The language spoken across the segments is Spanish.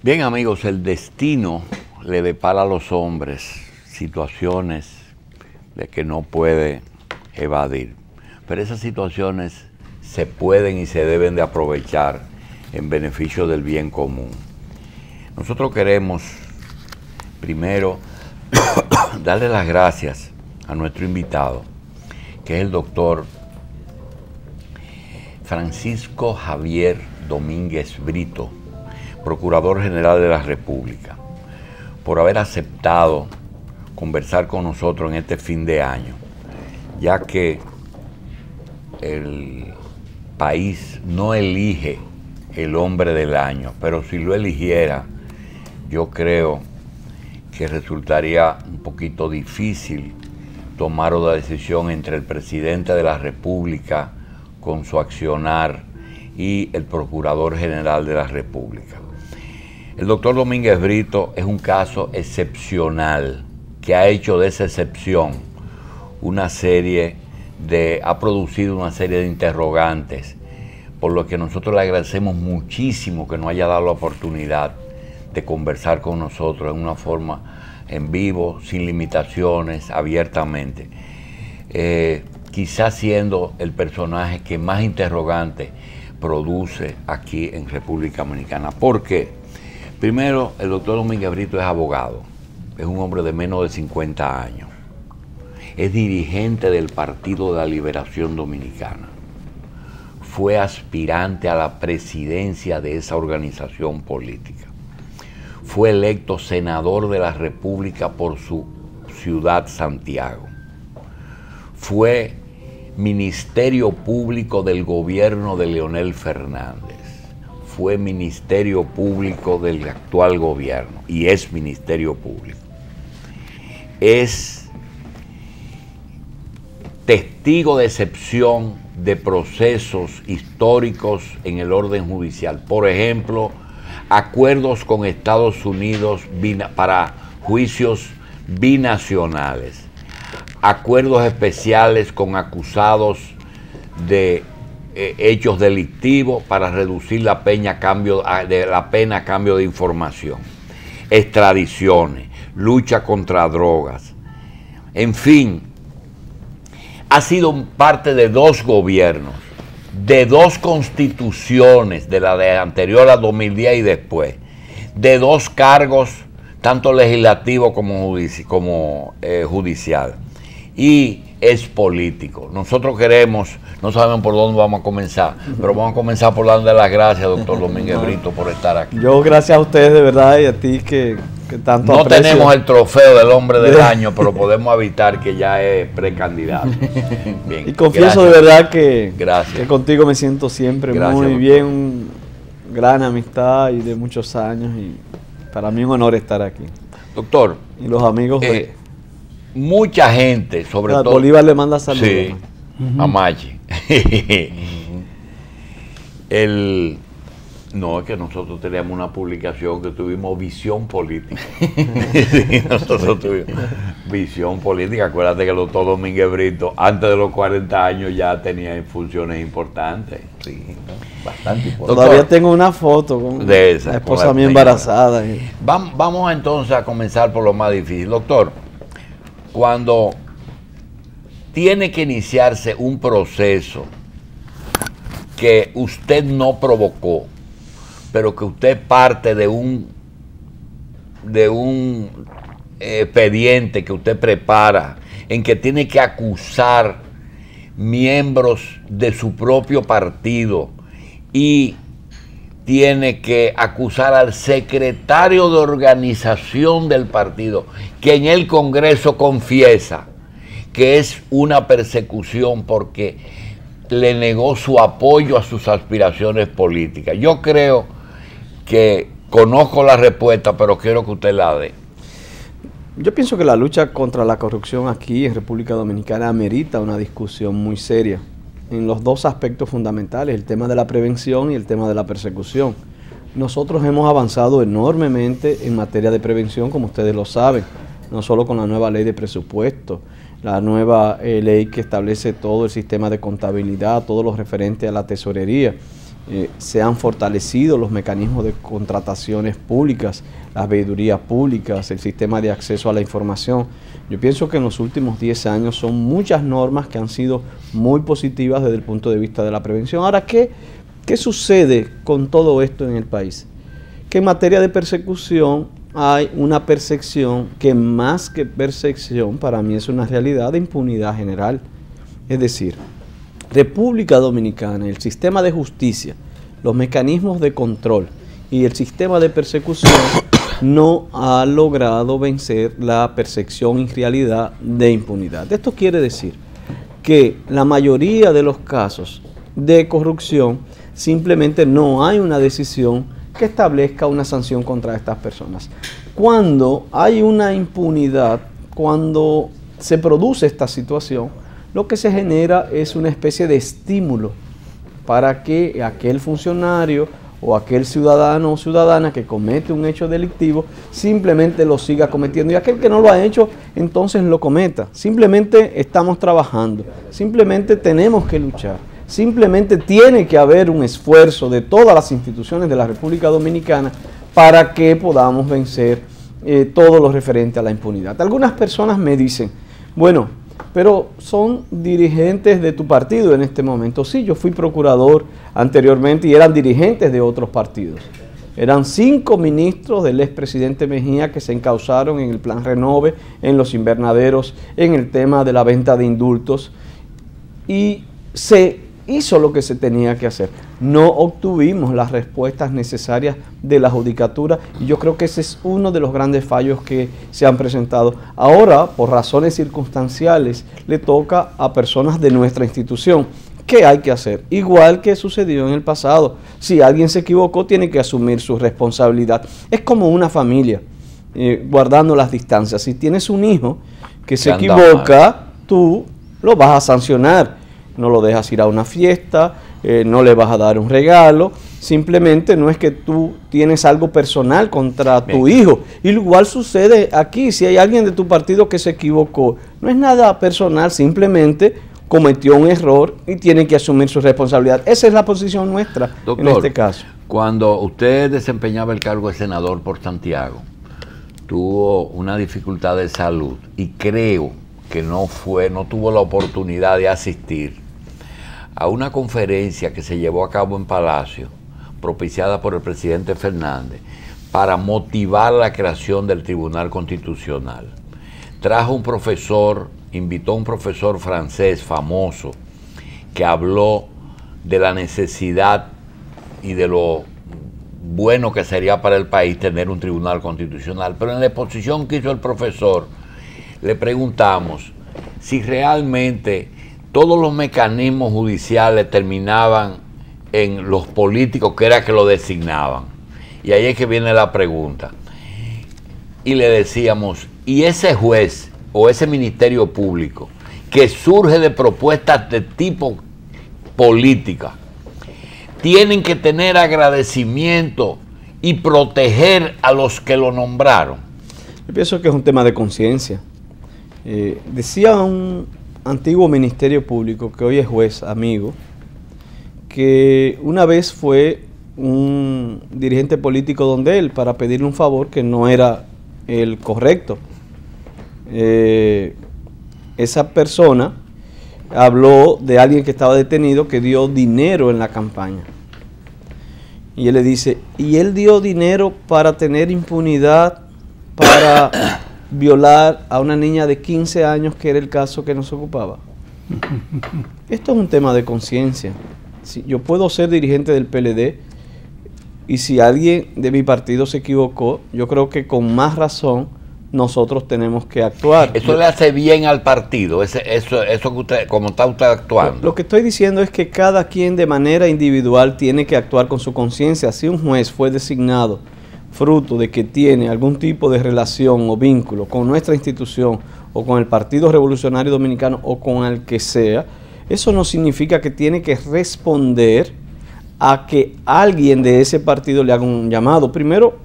Bien, amigos, el destino le depara a los hombres situaciones de que no puede evadir, pero esas situaciones se pueden y se deben de aprovechar en beneficio del bien común. Nosotros queremos primero darle las gracias a nuestro invitado, que es el doctor Francisco Javier Domínguez Brito, Procurador General de la República, por haber aceptado conversar con nosotros en este fin de año, ya que el país no elige el hombre del año, pero si lo eligiera, yo creo que resultaría un poquito difícil tomar una decisión entre el presidente de la República con su accionar y el Procurador General de la República. El doctor Domínguez Brito es un caso excepcional que ha hecho de esa excepción ha producido una serie de interrogantes, por lo que nosotros le agradecemos muchísimo que nos haya dado la oportunidad de conversar con nosotros en una forma en vivo, sin limitaciones, abiertamente. Quizás siendo el personaje que más interrogantes produce aquí en República Dominicana. ¿Por qué? Primero, el doctor Domínguez Brito es abogado, es un hombre de menos de 50 años, es dirigente del Partido de la Liberación Dominicana, fue aspirante a la presidencia de esa organización política, fue electo senador de la República por su ciudad, Santiago, fue Ministerio Público del gobierno de Leonel Fernández, fue Ministerio Público del actual gobierno y es Ministerio Público. Es testigo de excepción de procesos históricos en el orden judicial. Por ejemplo, acuerdos con Estados Unidos para juicios binacionales, acuerdos especiales con acusados de hechos delictivos para reducir la pena a cambio de información, extradiciones, lucha contra drogas, en fin, ha sido parte de dos gobiernos, de dos constituciones, de la de anterior a 2010 y después, de dos cargos, tanto legislativo como judicial, y es político. Nosotros queremos, no sabemos por dónde vamos a comenzar, pero vamos a comenzar por darle las gracias, doctor Domínguez Brito, por estar aquí. Yo gracias a ustedes de verdad y a ti que tanto no aprecio. Tenemos el trofeo del hombre del año, pero podemos evitar que ya es precandidato. Bien, y confieso gracias. De verdad que contigo me siento siempre muy bien, gran amistad y de muchos años, y para mí un honor estar aquí. Doctor. Y los amigos mucha gente, sobre todo... Bolívar le manda saludos. Sí, a Machi. No, es que nosotros teníamos una publicación que tuvimos visión política. Sí, nosotros tuvimos visión política. Acuérdate que el doctor Domínguez Brito, antes de los 40 años, ya tenía funciones importantes. Sí, bastante importantes. Todavía tengo una foto con de esa, la esposa mía embarazada. Vamos entonces a comenzar por lo más difícil. Doctor, cuando tiene que iniciarse un proceso que usted no provocó, pero que usted parte de un expediente que usted prepara, en que tiene que acusar miembros de su propio partido y tiene que acusar al secretario de organización del partido, que en el Congreso confiesa que es una persecución porque le negó su apoyo a sus aspiraciones políticas. Yo creo que conozco la respuesta, pero quiero que usted la dé. Yo pienso que la lucha contra la corrupción aquí en República Dominicana amerita una discusión muy seria en los dos aspectos fundamentales, el tema de la prevención y el tema de la persecución. Nosotros hemos avanzado enormemente en materia de prevención, como ustedes lo saben, no solo con la nueva ley de presupuesto, la nueva ley que establece todo el sistema de contabilidad, todo lo referente a la tesorería, se han fortalecido los mecanismos de contrataciones públicas, las veedurías públicas, el sistema de acceso a la información. Yo pienso que en los últimos 10 años son muchas normas que han sido muy positivas desde el punto de vista de la prevención. Ahora, ¿qué sucede con todo esto en el país? Que en materia de persecución hay una percepción que, más que percepción, para mí es una realidad de impunidad general. Es decir, República Dominicana, el sistema de justicia, los mecanismos de control y el sistema de persecución no ha logrado vencer la percepción y realidad de impunidad. Esto quiere decir que la mayoría de los casos de corrupción simplemente no hay una decisión que establezca una sanción contra estas personas. Cuando hay una impunidad, cuando se produce esta situación, lo que se genera es una especie de estímulo para que aquel funcionario o aquel ciudadano o ciudadana que comete un hecho delictivo simplemente lo siga cometiendo, y aquel que no lo ha hecho entonces lo cometa. Simplemente estamos trabajando, simplemente tenemos que luchar, simplemente tiene que haber un esfuerzo de todas las instituciones de la República Dominicana para que podamos vencer todo lo referente a la impunidad. Algunas personas me dicen, bueno, pero son dirigentes de tu partido en este momento. Sí, yo fui procurador anteriormente y eran dirigentes de otros partidos. Eran 5 ministros del expresidente Mejía que se encauzaron en el Plan Renove, en los invernaderos, en el tema de la venta de indultos, y se hizo lo que se tenía que hacer. No obtuvimos las respuestas necesarias de la judicatura, y yo creo que ese es uno de los grandes fallos que se han presentado. Ahora, por razones circunstanciales, le toca a personas de nuestra institución. ¿Qué hay que hacer? Igual que sucedió en el pasado. Si alguien se equivocó, tiene que asumir su responsabilidad. Es como una familia, guardando las distancias. Si tienes un hijo que se equivoca, tú lo vas a sancionar. No lo dejas ir a una fiesta, no le vas a dar un regalo. Simplemente no es que tú tienes algo personal contra tu hijo. Y igual sucede aquí. Si hay alguien de tu partido que se equivocó, no es nada personal, simplemente cometió un error y tiene que asumir su responsabilidad. Esa es la posición nuestra, doctor, en este caso. Cuando usted desempeñaba el cargo de senador por Santiago, tuvo una dificultad de salud y creo que no tuvo la oportunidad de asistir a una conferencia que se llevó a cabo en Palacio, propiciada por el presidente Fernández, para motivar la creación del Tribunal Constitucional. Trajo un profesor, invitó a un profesor francés famoso que habló de la necesidad y de lo bueno que sería para el país tener un Tribunal Constitucional. Pero en la exposición que hizo el profesor, le preguntamos si realmente todos los mecanismos judiciales terminaban en los políticos, que era que lo designaban. Y ahí es que viene la pregunta. Y le decíamos, ¿y ese juez o ese ministerio público que surge de propuestas de tipo política, tienen que tener agradecimiento y proteger a los que lo nombraron? Yo pienso que es un tema de conciencia. Decía un antiguo ministerio público, que hoy es juez, amigo, que una vez fue un dirigente político donde él para pedirle un favor que no era el correcto. Esa persona habló de alguien que estaba detenido que dio dinero en la campaña. Y él le dice, ¿y él dio dinero para tener impunidad, para violar a una niña de 15 años, que era el caso que nos ocupaba? Esto es un tema de conciencia. Si yo puedo ser dirigente del PLD y si alguien de mi partido se equivocó, yo creo que con más razón nosotros tenemos que actuar. ¿Eso le hace bien al partido, eso que usted, como está usted actuando? Lo que estoy diciendo es que cada quien de manera individual tiene que actuar con su conciencia. Si un juez fue designado fruto de que tiene algún tipo de relación o vínculo con nuestra institución o con el Partido Revolucionario Dominicano o con el que sea, eso no significa que tiene que responder a que alguien de ese partido le haga un llamado. Primero,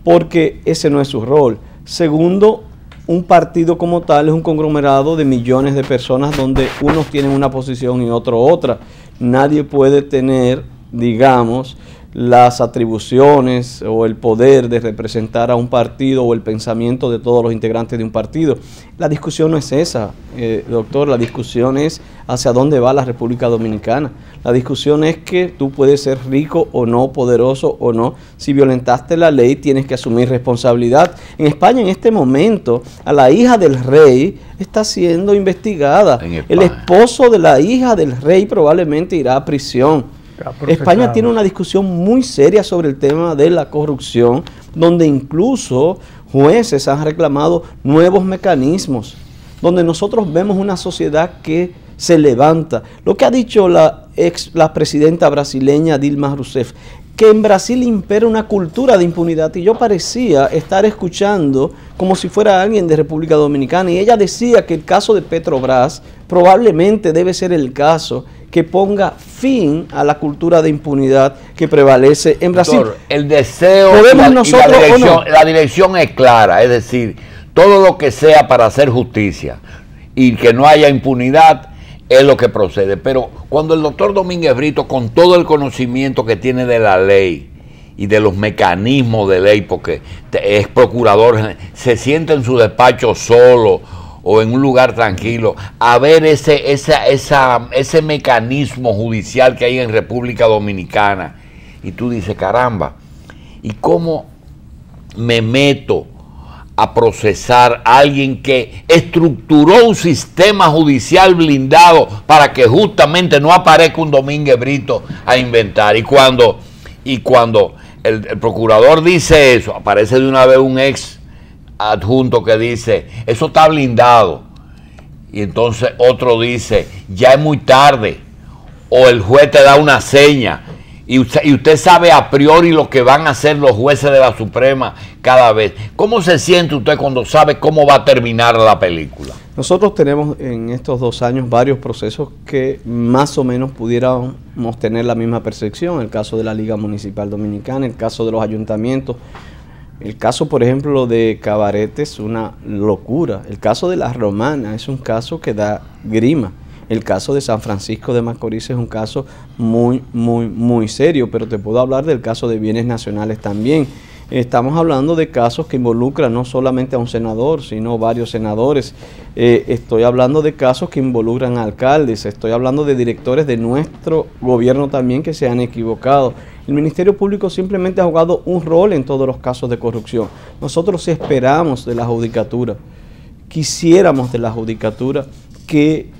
porque ese no es su rol. Segundo, un partido como tal es un conglomerado de millones de personas donde unos tienen una posición y otros otra. Nadie puede tener digamos, las atribuciones o el poder de representar a un partido o el pensamiento de todos los integrantes de un partido. La discusión no es esa, doctor, la discusión es hacia dónde va la República Dominicana. La discusión es que tú puedes ser rico o no, poderoso o no. Si violentaste la ley, tienes que asumir responsabilidad. En España, en este momento, a la hija del rey está siendo investigada. El esposo de la hija del rey probablemente irá a prisión. España tiene una discusión muy seria sobre el tema de la corrupción, donde incluso jueces han reclamado nuevos mecanismos, donde nosotros vemos una sociedad que se levanta. Lo que ha dicho la presidenta brasileña Dilma Rousseff, que en Brasil impera una cultura de impunidad, y yo parecía estar escuchando como si fuera alguien de República Dominicana, y ella decía que el caso de Petrobras probablemente debe ser el caso que ponga fin a la cultura de impunidad que prevalece en Brasil. Doctor, el deseo la dirección es clara, es decir, todo lo que sea para hacer justicia y que no haya impunidad es lo que procede. Pero cuando el doctor Domínguez Brito, con todo el conocimiento que tiene de la ley y de los mecanismos de ley, porque es procurador, se sienta en su despacho solo o en un lugar tranquilo, a ver ese mecanismo judicial que hay en República Dominicana, y tú dices, caramba, ¿y cómo me meto a procesar a alguien que estructuró un sistema judicial blindado para que justamente no aparezca un Domínguez Brito a inventar? Y cuando el procurador dice eso, aparece de una vez un ex adjunto que dice, eso está blindado, y entonces otro dice, ya es muy tarde, o el juez te da una seña, y usted sabe a priori lo que van a hacer los jueces de la Suprema cada vez. ¿Cómo se siente usted cuando sabe cómo va a terminar la película? Nosotros tenemos en estos 2 años varios procesos que más o menos pudiéramos tener la misma percepción. El caso de la Liga Municipal Dominicana, el caso de los ayuntamientos. El caso, por ejemplo, de Cabarete es una locura. El caso de La Romana es un caso que da grima. El caso de San Francisco de Macorís es un caso muy serio, pero te puedo hablar del caso de bienes nacionales también. Estamos hablando de casos que involucran no solamente a un senador, sino varios senadores. Estoy hablando de casos que involucran a alcaldes, estoy hablando de directores de nuestro gobierno también que se han equivocado. El Ministerio Público simplemente ha jugado un rol en todos los casos de corrupción. Nosotros esperamos de la Judicatura, quisiéramos de la Judicatura que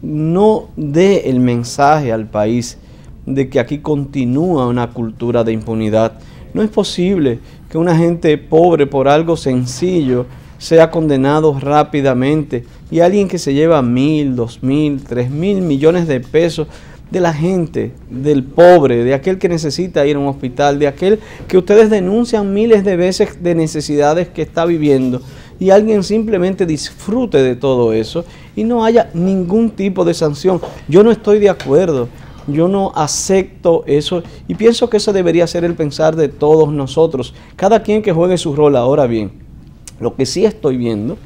no dé el mensaje al país de que aquí continúa una cultura de impunidad. No es posible que una gente pobre por algo sencillo sea condenado rápidamente y alguien que se lleva 1.000, 2.000, 3.000 millones de pesos de la gente, del pobre, de aquel que necesita ir a un hospital, de aquel que ustedes denuncian miles de veces de necesidades que está viviendo, y alguien simplemente disfrute de todo eso y no haya ningún tipo de sanción. Yo no estoy de acuerdo, yo no acepto eso, y pienso que eso debería ser el pensar de todos nosotros, cada quien que juegue su rol. Ahora bien, lo que sí estoy viendo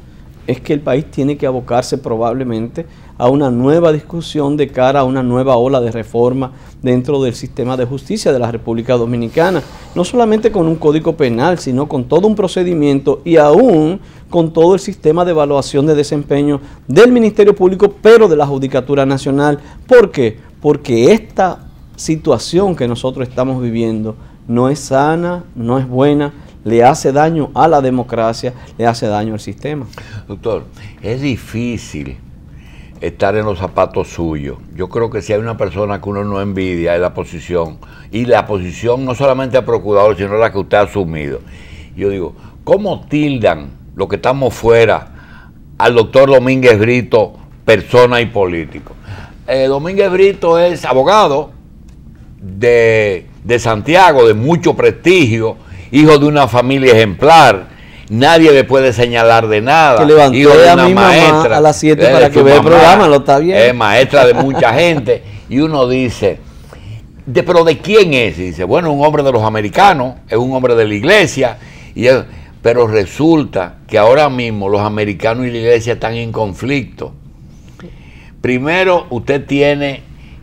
es que el país tiene que abocarse probablemente a una nueva discusión de cara a una nueva ola de reforma dentro del sistema de justicia de la República Dominicana, no solamente con un código penal, sino con todo un procedimiento y aún con todo el sistema de evaluación de desempeño del Ministerio Público, pero de la Judicatura Nacional. ¿Por qué? Porque esta situación que nosotros estamos viviendo no es sana, no es buena, le hace daño a la democracia, le hace daño al sistema. Doctor, es difícil estar en los zapatos suyos. Yo creo que si hay una persona que uno no envidia es la posición, y la posición no solamente del procurador, sino la que usted ha asumido. Yo digo, ¿cómo tildan los que estamos fuera al doctor Domínguez Brito, persona y político? Domínguez Brito es abogado de Santiago, de mucho prestigio, hijo de una familia ejemplar, nadie le puede señalar de nada. Que levanté hijo de una a mi maestra, mamá a las 7 para que vea el programa, lo está bien. Es maestra de mucha gente, y uno dice, ¿pero de quién es? Y dice, bueno, un hombre de los americanos, es un hombre de la iglesia, pero resulta que ahora mismo los americanos y la iglesia están en conflicto. Primero, usted tiene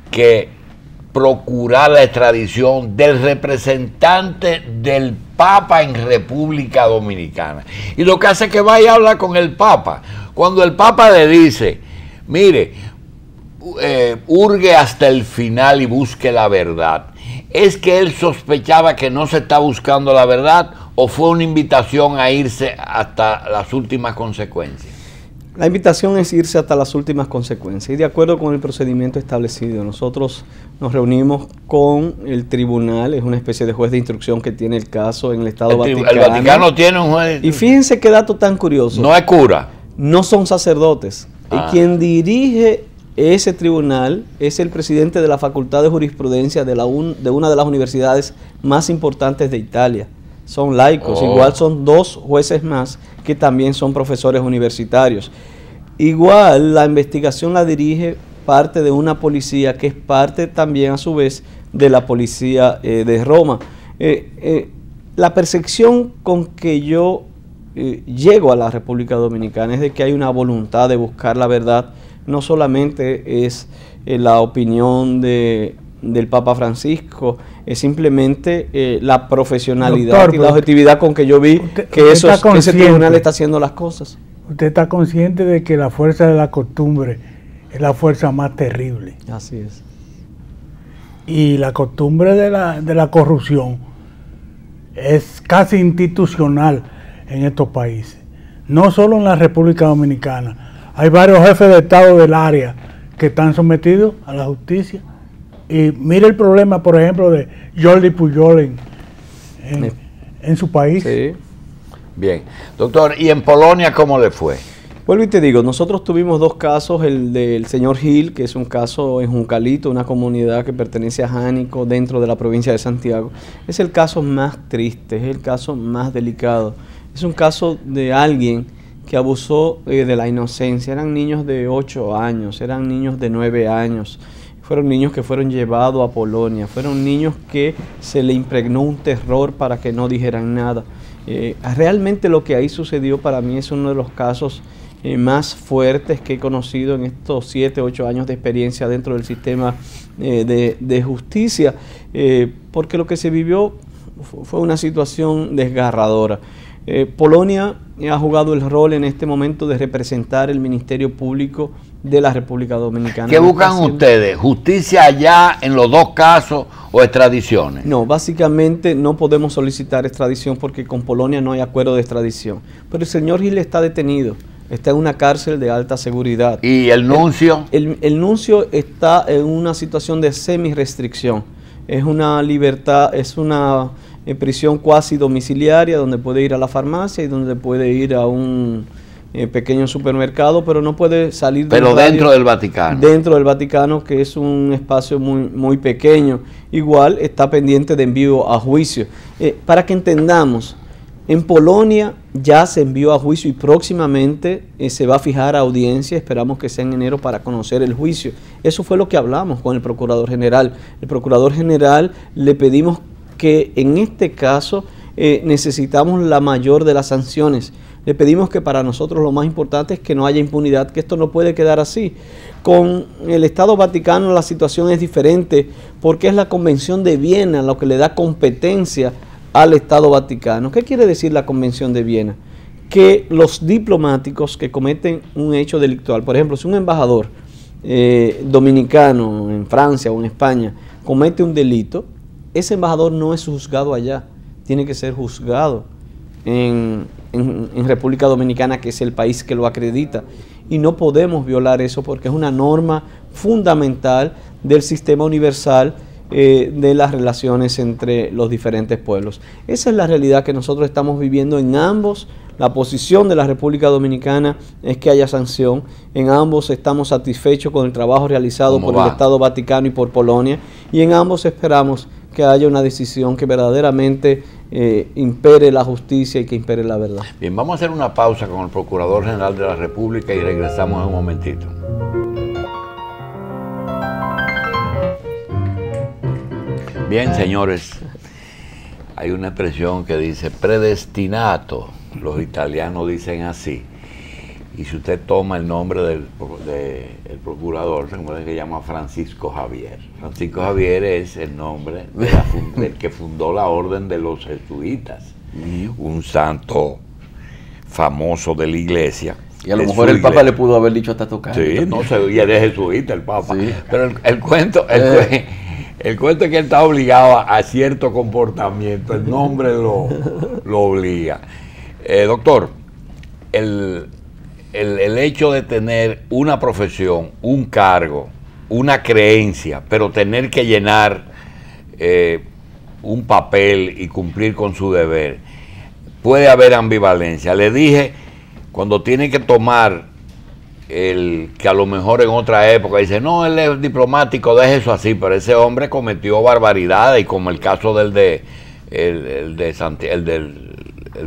que procurar la extradición del representante del Papa en República Dominicana. Y lo que hace es que va y habla con el Papa. Cuando el Papa le dice, mire, hurgue hasta el final y busque la verdad, ¿es que él sospechaba que no se está buscando la verdad o fue una invitación a irse hasta las últimas consecuencias? La invitación es irse hasta las últimas consecuencias y de acuerdo con el procedimiento establecido. Nosotros nos reunimos con el tribunal, es una especie de juez de instrucción que tiene el caso en el Estado Vaticano. El Vaticano tiene un juez. Y fíjense qué dato tan curioso. No es cura. No son sacerdotes. Y quien dirige ese tribunal es el presidente de la Facultad de Jurisprudencia de una de las universidades más importantes de Italia. Son laicos, igual son 2 jueces más que también son profesores universitarios. Igual la investigación la dirige parte de una policía que es parte también a su vez de la policía de Roma. La percepción con que yo llego a la República Dominicana es de que hay una voluntad de buscar la verdad. No solamente es la opinión del Papa Francisco, es simplemente la profesionalidad, doctor, y la objetividad con que yo vi que ese tribunal está haciendo las cosas. Usted está consciente de que la fuerza de la costumbre es la fuerza más terrible. Así es. Y la costumbre de la corrupción es casi institucional en estos países. No solo en la República Dominicana. Hay varios jefes de Estado del área que están sometidos a la justicia. Y mire el problema, por ejemplo, de Jordi Pujol en su país. Sí. Bien. Doctor, ¿y en Polonia cómo le fue? Vuelvo y te digo, nosotros tuvimos 2 casos, el del señor Gil, que es un caso en Juncalito, una comunidad que pertenece a Jánico, dentro de la provincia de Santiago. Es el caso más triste, es el caso más delicado. Es un caso de alguien que abusó de la inocencia. Eran niños de 8 años, eran niños de 9 años. Fueron niños que fueron llevados a Polonia, fueron niños que se le impregnó un terror para que no dijeran nada. Realmente lo que ahí sucedió para mí es uno de los casos más fuertes que he conocido en estos 7, 8 años de experiencia dentro del sistema de justicia, porque lo que se vivió fue una situación desgarradora. Polonia ha jugado el rol en este momento de representar el Ministerio Público de la República Dominicana. ¿Qué buscan ustedes? ¿Justicia allá en los 2 casos o extradiciones? No, básicamente no podemos solicitar extradición porque con Polonia no hay acuerdo de extradición. Pero el señor Gil está detenido, está en una cárcel de alta seguridad. ¿Y el nuncio? El nuncio está en una situación de semi-restricción. Es una libertad, es una prisión cuasi domiciliaria donde puede ir a la farmacia y donde puede ir a un pequeño supermercado, pero no puede salir pero dentro del Vaticano. Dentro del Vaticano, que es un espacio muy pequeño. Igual está pendiente de envío a juicio. Para que entendamos, en Polonia ya se envió a juicio y próximamente se va a fijar audiencia, esperamos que sea en enero para conocer el juicio. Eso fue lo que hablamos con el Procurador General. El Procurador General le pedimos que en este caso necesitamos la mayor de las sanciones. Le pedimos que para nosotros lo más importante es que no haya impunidad, que esto no puede quedar así. Con el Estado Vaticano la situación es diferente porque es la Convención de Viena lo que le da competencia al Estado Vaticano. ¿Qué quiere decir la Convención de Viena? Que los diplomáticos que cometen un hecho delictual, por ejemplo, si un embajador dominicano en Francia o en España comete un delito, ese embajador no es juzgado allá, tiene que ser juzgado en República Dominicana, que es el país que lo acredita, y no podemos violar eso porque es una norma fundamental del sistema universal de las relaciones entre los diferentes pueblos. Esa es la realidad que nosotros estamos viviendo en ambos. La posición de la República Dominicana es que haya sanción. En ambos estamos satisfechos con el trabajo realizado por el Estado Vaticano y por Polonia, y en ambos esperamos que haya una decisión que verdaderamente impere la justicia y que impere la verdad. Bien, vamos a hacer una pausa con el Procurador General de la República y regresamos en un momentito. Bien, señores, hay una expresión que dice predestinato, los italianos dicen así, y si usted toma el nombre del procurador, se llama Francisco Javier. Francisco Javier es el nombre del que fundó la orden de los jesuitas, un santo famoso de la iglesia. Y a lo mejor el Papa le pudo haber dicho hasta tocar. Sí, no sé, y él es jesuita el Papa. Sí. Pero el cuento es que él está obligado a cierto comportamiento, el nombre lo obliga. Doctor, el hecho de tener una profesión, un cargo, una creencia, pero tener que llenar un papel y cumplir con su deber, puede haber ambivalencia. Le dije, cuando tiene que tomar que a lo mejor en otra época dice, no, él es diplomático, deje eso así, pero ese hombre cometió barbaridades, y como el caso del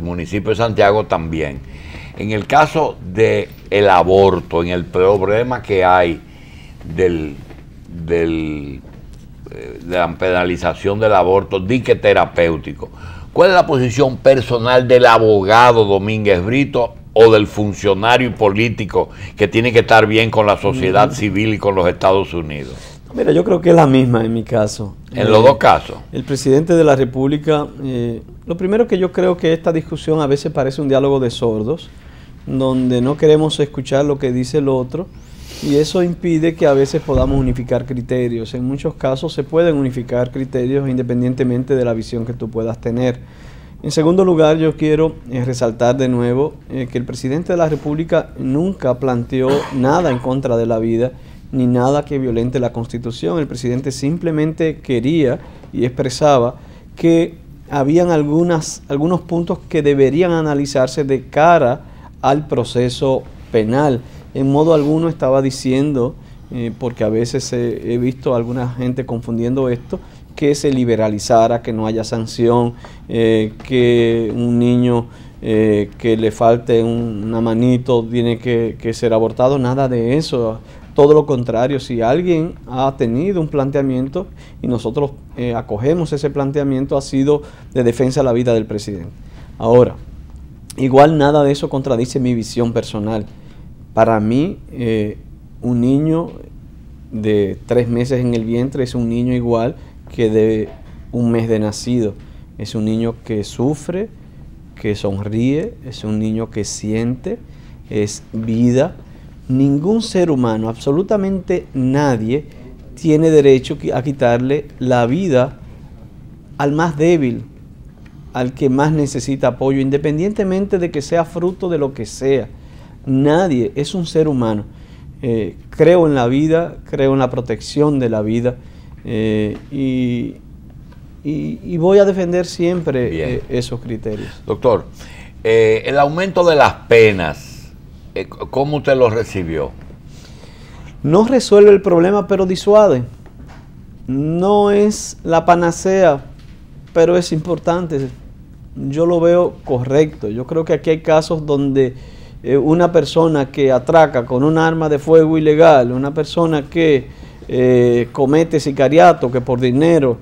municipio de Santiago también. En el caso del aborto, en el problema que hay de la penalización del aborto, dique terapéutico, ¿cuál es la posición personal del abogado Domínguez Brito o del funcionario político que tiene que estar bien con la sociedad civil y con los Estados Unidos? Mira, yo creo que es la misma en mi caso. En los dos casos. El presidente de la República, lo primero que yo creo que esta discusión a veces parece un diálogo de sordos, donde no queremos escuchar lo que dice el otro, y eso impide que a veces podamos unificar criterios. En muchos casos se pueden unificar criterios independientemente de la visión que tú puedas tener. En segundo lugar, yo quiero resaltar de nuevo que el presidente de la República nunca planteó nada en contra de la vida, ni nada que violente la Constitución. El presidente simplemente quería y expresaba que habían algunos puntos que deberían analizarse de cara al proceso penal. En modo alguno estaba diciendo, porque a veces he visto a alguna gente confundiendo esto, que se liberalizara, que no haya sanción, que un niño que le falte una manito tiene que ser abortado, nada de eso. Todo lo contrario, si alguien ha tenido un planteamiento y nosotros acogemos ese planteamiento, ha sido de defensa de la vida del presidente. Ahora, igual nada de eso contradice mi visión personal. Para mí, un niño de 3 meses en el vientre es un niño igual que de 1 mes de nacido. Es un niño que sufre, que sonríe, es un niño que siente, es vida. Ningún ser humano, absolutamente nadie, tiene derecho a quitarle la vida al más débil, al que más necesita apoyo, independientemente de que sea fruto de lo que sea. Nadie es un ser humano. Creo en la vida, creo en la protección de la vida, y voy a defender siempre esos criterios. Doctor, el aumento de las penas, ¿cómo usted lo recibió? No resuelve el problema, pero disuade. No es la panacea, pero es importante. Yo lo veo correcto. Yo creo que aquí hay casos donde una persona que atraca con un arma de fuego ilegal, una persona que comete sicariato, que por dinero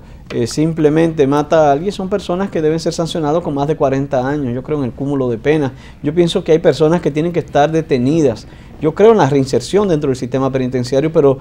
simplemente mata a alguien, son personas que deben ser sancionadas con más de 40 años. Yo creo en el cúmulo de penas. Yo pienso que hay personas que tienen que estar detenidas. Yo creo en la reinserción dentro del sistema penitenciario, pero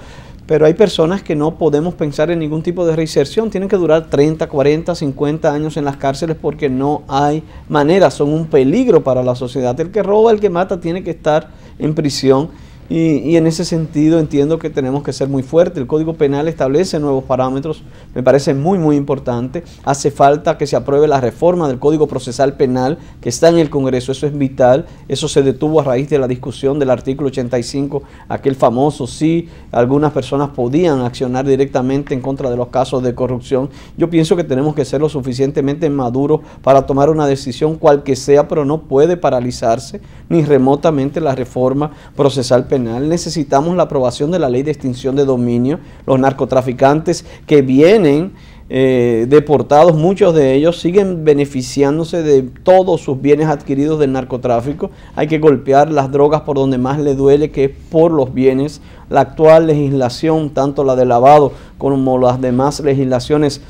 hay personas que no podemos pensar en ningún tipo de reinserción. Tienen que durar 30, 40, 50 años en las cárceles porque no hay manera. Son un peligro para la sociedad. El que roba, el que mata, tiene que estar en prisión. Y en ese sentido entiendo que tenemos que ser muy fuertes. El Código Penal establece nuevos parámetros, me parece muy muy importante. Hace falta que se apruebe la reforma del Código Procesal Penal que está en el Congreso, eso es vital. Eso se detuvo a raíz de la discusión del artículo 85, aquel famoso, sí, algunas personas podían accionar directamente en contra de los casos de corrupción. Yo pienso que tenemos que ser lo suficientemente maduros para tomar una decisión cual que sea, pero no puede paralizarse ni remotamente la reforma procesal penal. Necesitamos la aprobación de la ley de extinción de dominio. Los narcotraficantes que vienen deportados, muchos de ellos siguen beneficiándose de todos sus bienes adquiridos del narcotráfico. Hay que golpear las drogas por donde más le duele, que es por los bienes. La actual legislación, tanto la de lavado como las demás legislaciones,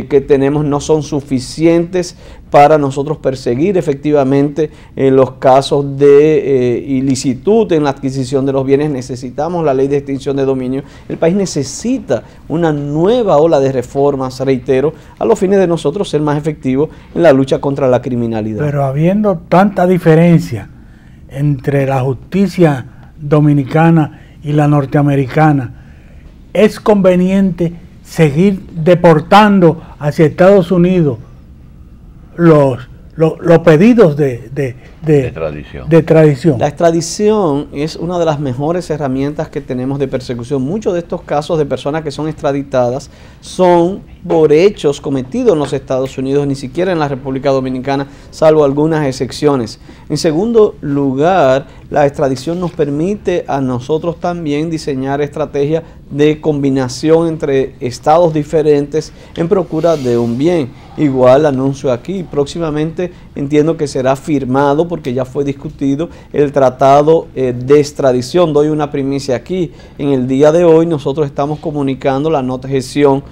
que tenemos no son suficientes para nosotros perseguir efectivamente los casos de ilicitud en la adquisición de los bienes. Necesitamos la ley de extinción de dominio. El país necesita una nueva ola de reformas, reitero, a los fines de nosotros ser más efectivos en la lucha contra la criminalidad. Pero habiendo tanta diferencia entre la justicia dominicana y la norteamericana, ¿es conveniente seguir deportando hacia Estados Unidos los pedidos de extradición? La extradición es una de las mejores herramientas que tenemos de persecución. Muchos de estos casos de personas que son extraditadas son por hechos cometidos en los Estados Unidos, ni siquiera en la República Dominicana, salvo algunas excepciones. En segundo lugar, la extradición nos permite a nosotros también diseñar estrategias de combinación entre estados diferentes en procura de un bien. Igual anuncio aquí, próximamente entiendo que será firmado, porque ya fue discutido, el tratado de extradición. Doy una primicia aquí. En el día de hoy nosotros estamos comunicando la nota de gestión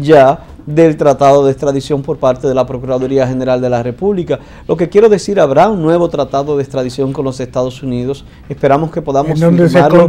ya del tratado de extradición por parte de la Procuraduría General de la República. Lo que quiero decir, habrá un nuevo tratado de extradición con los Estados Unidos. Esperamos que podamos firmarlo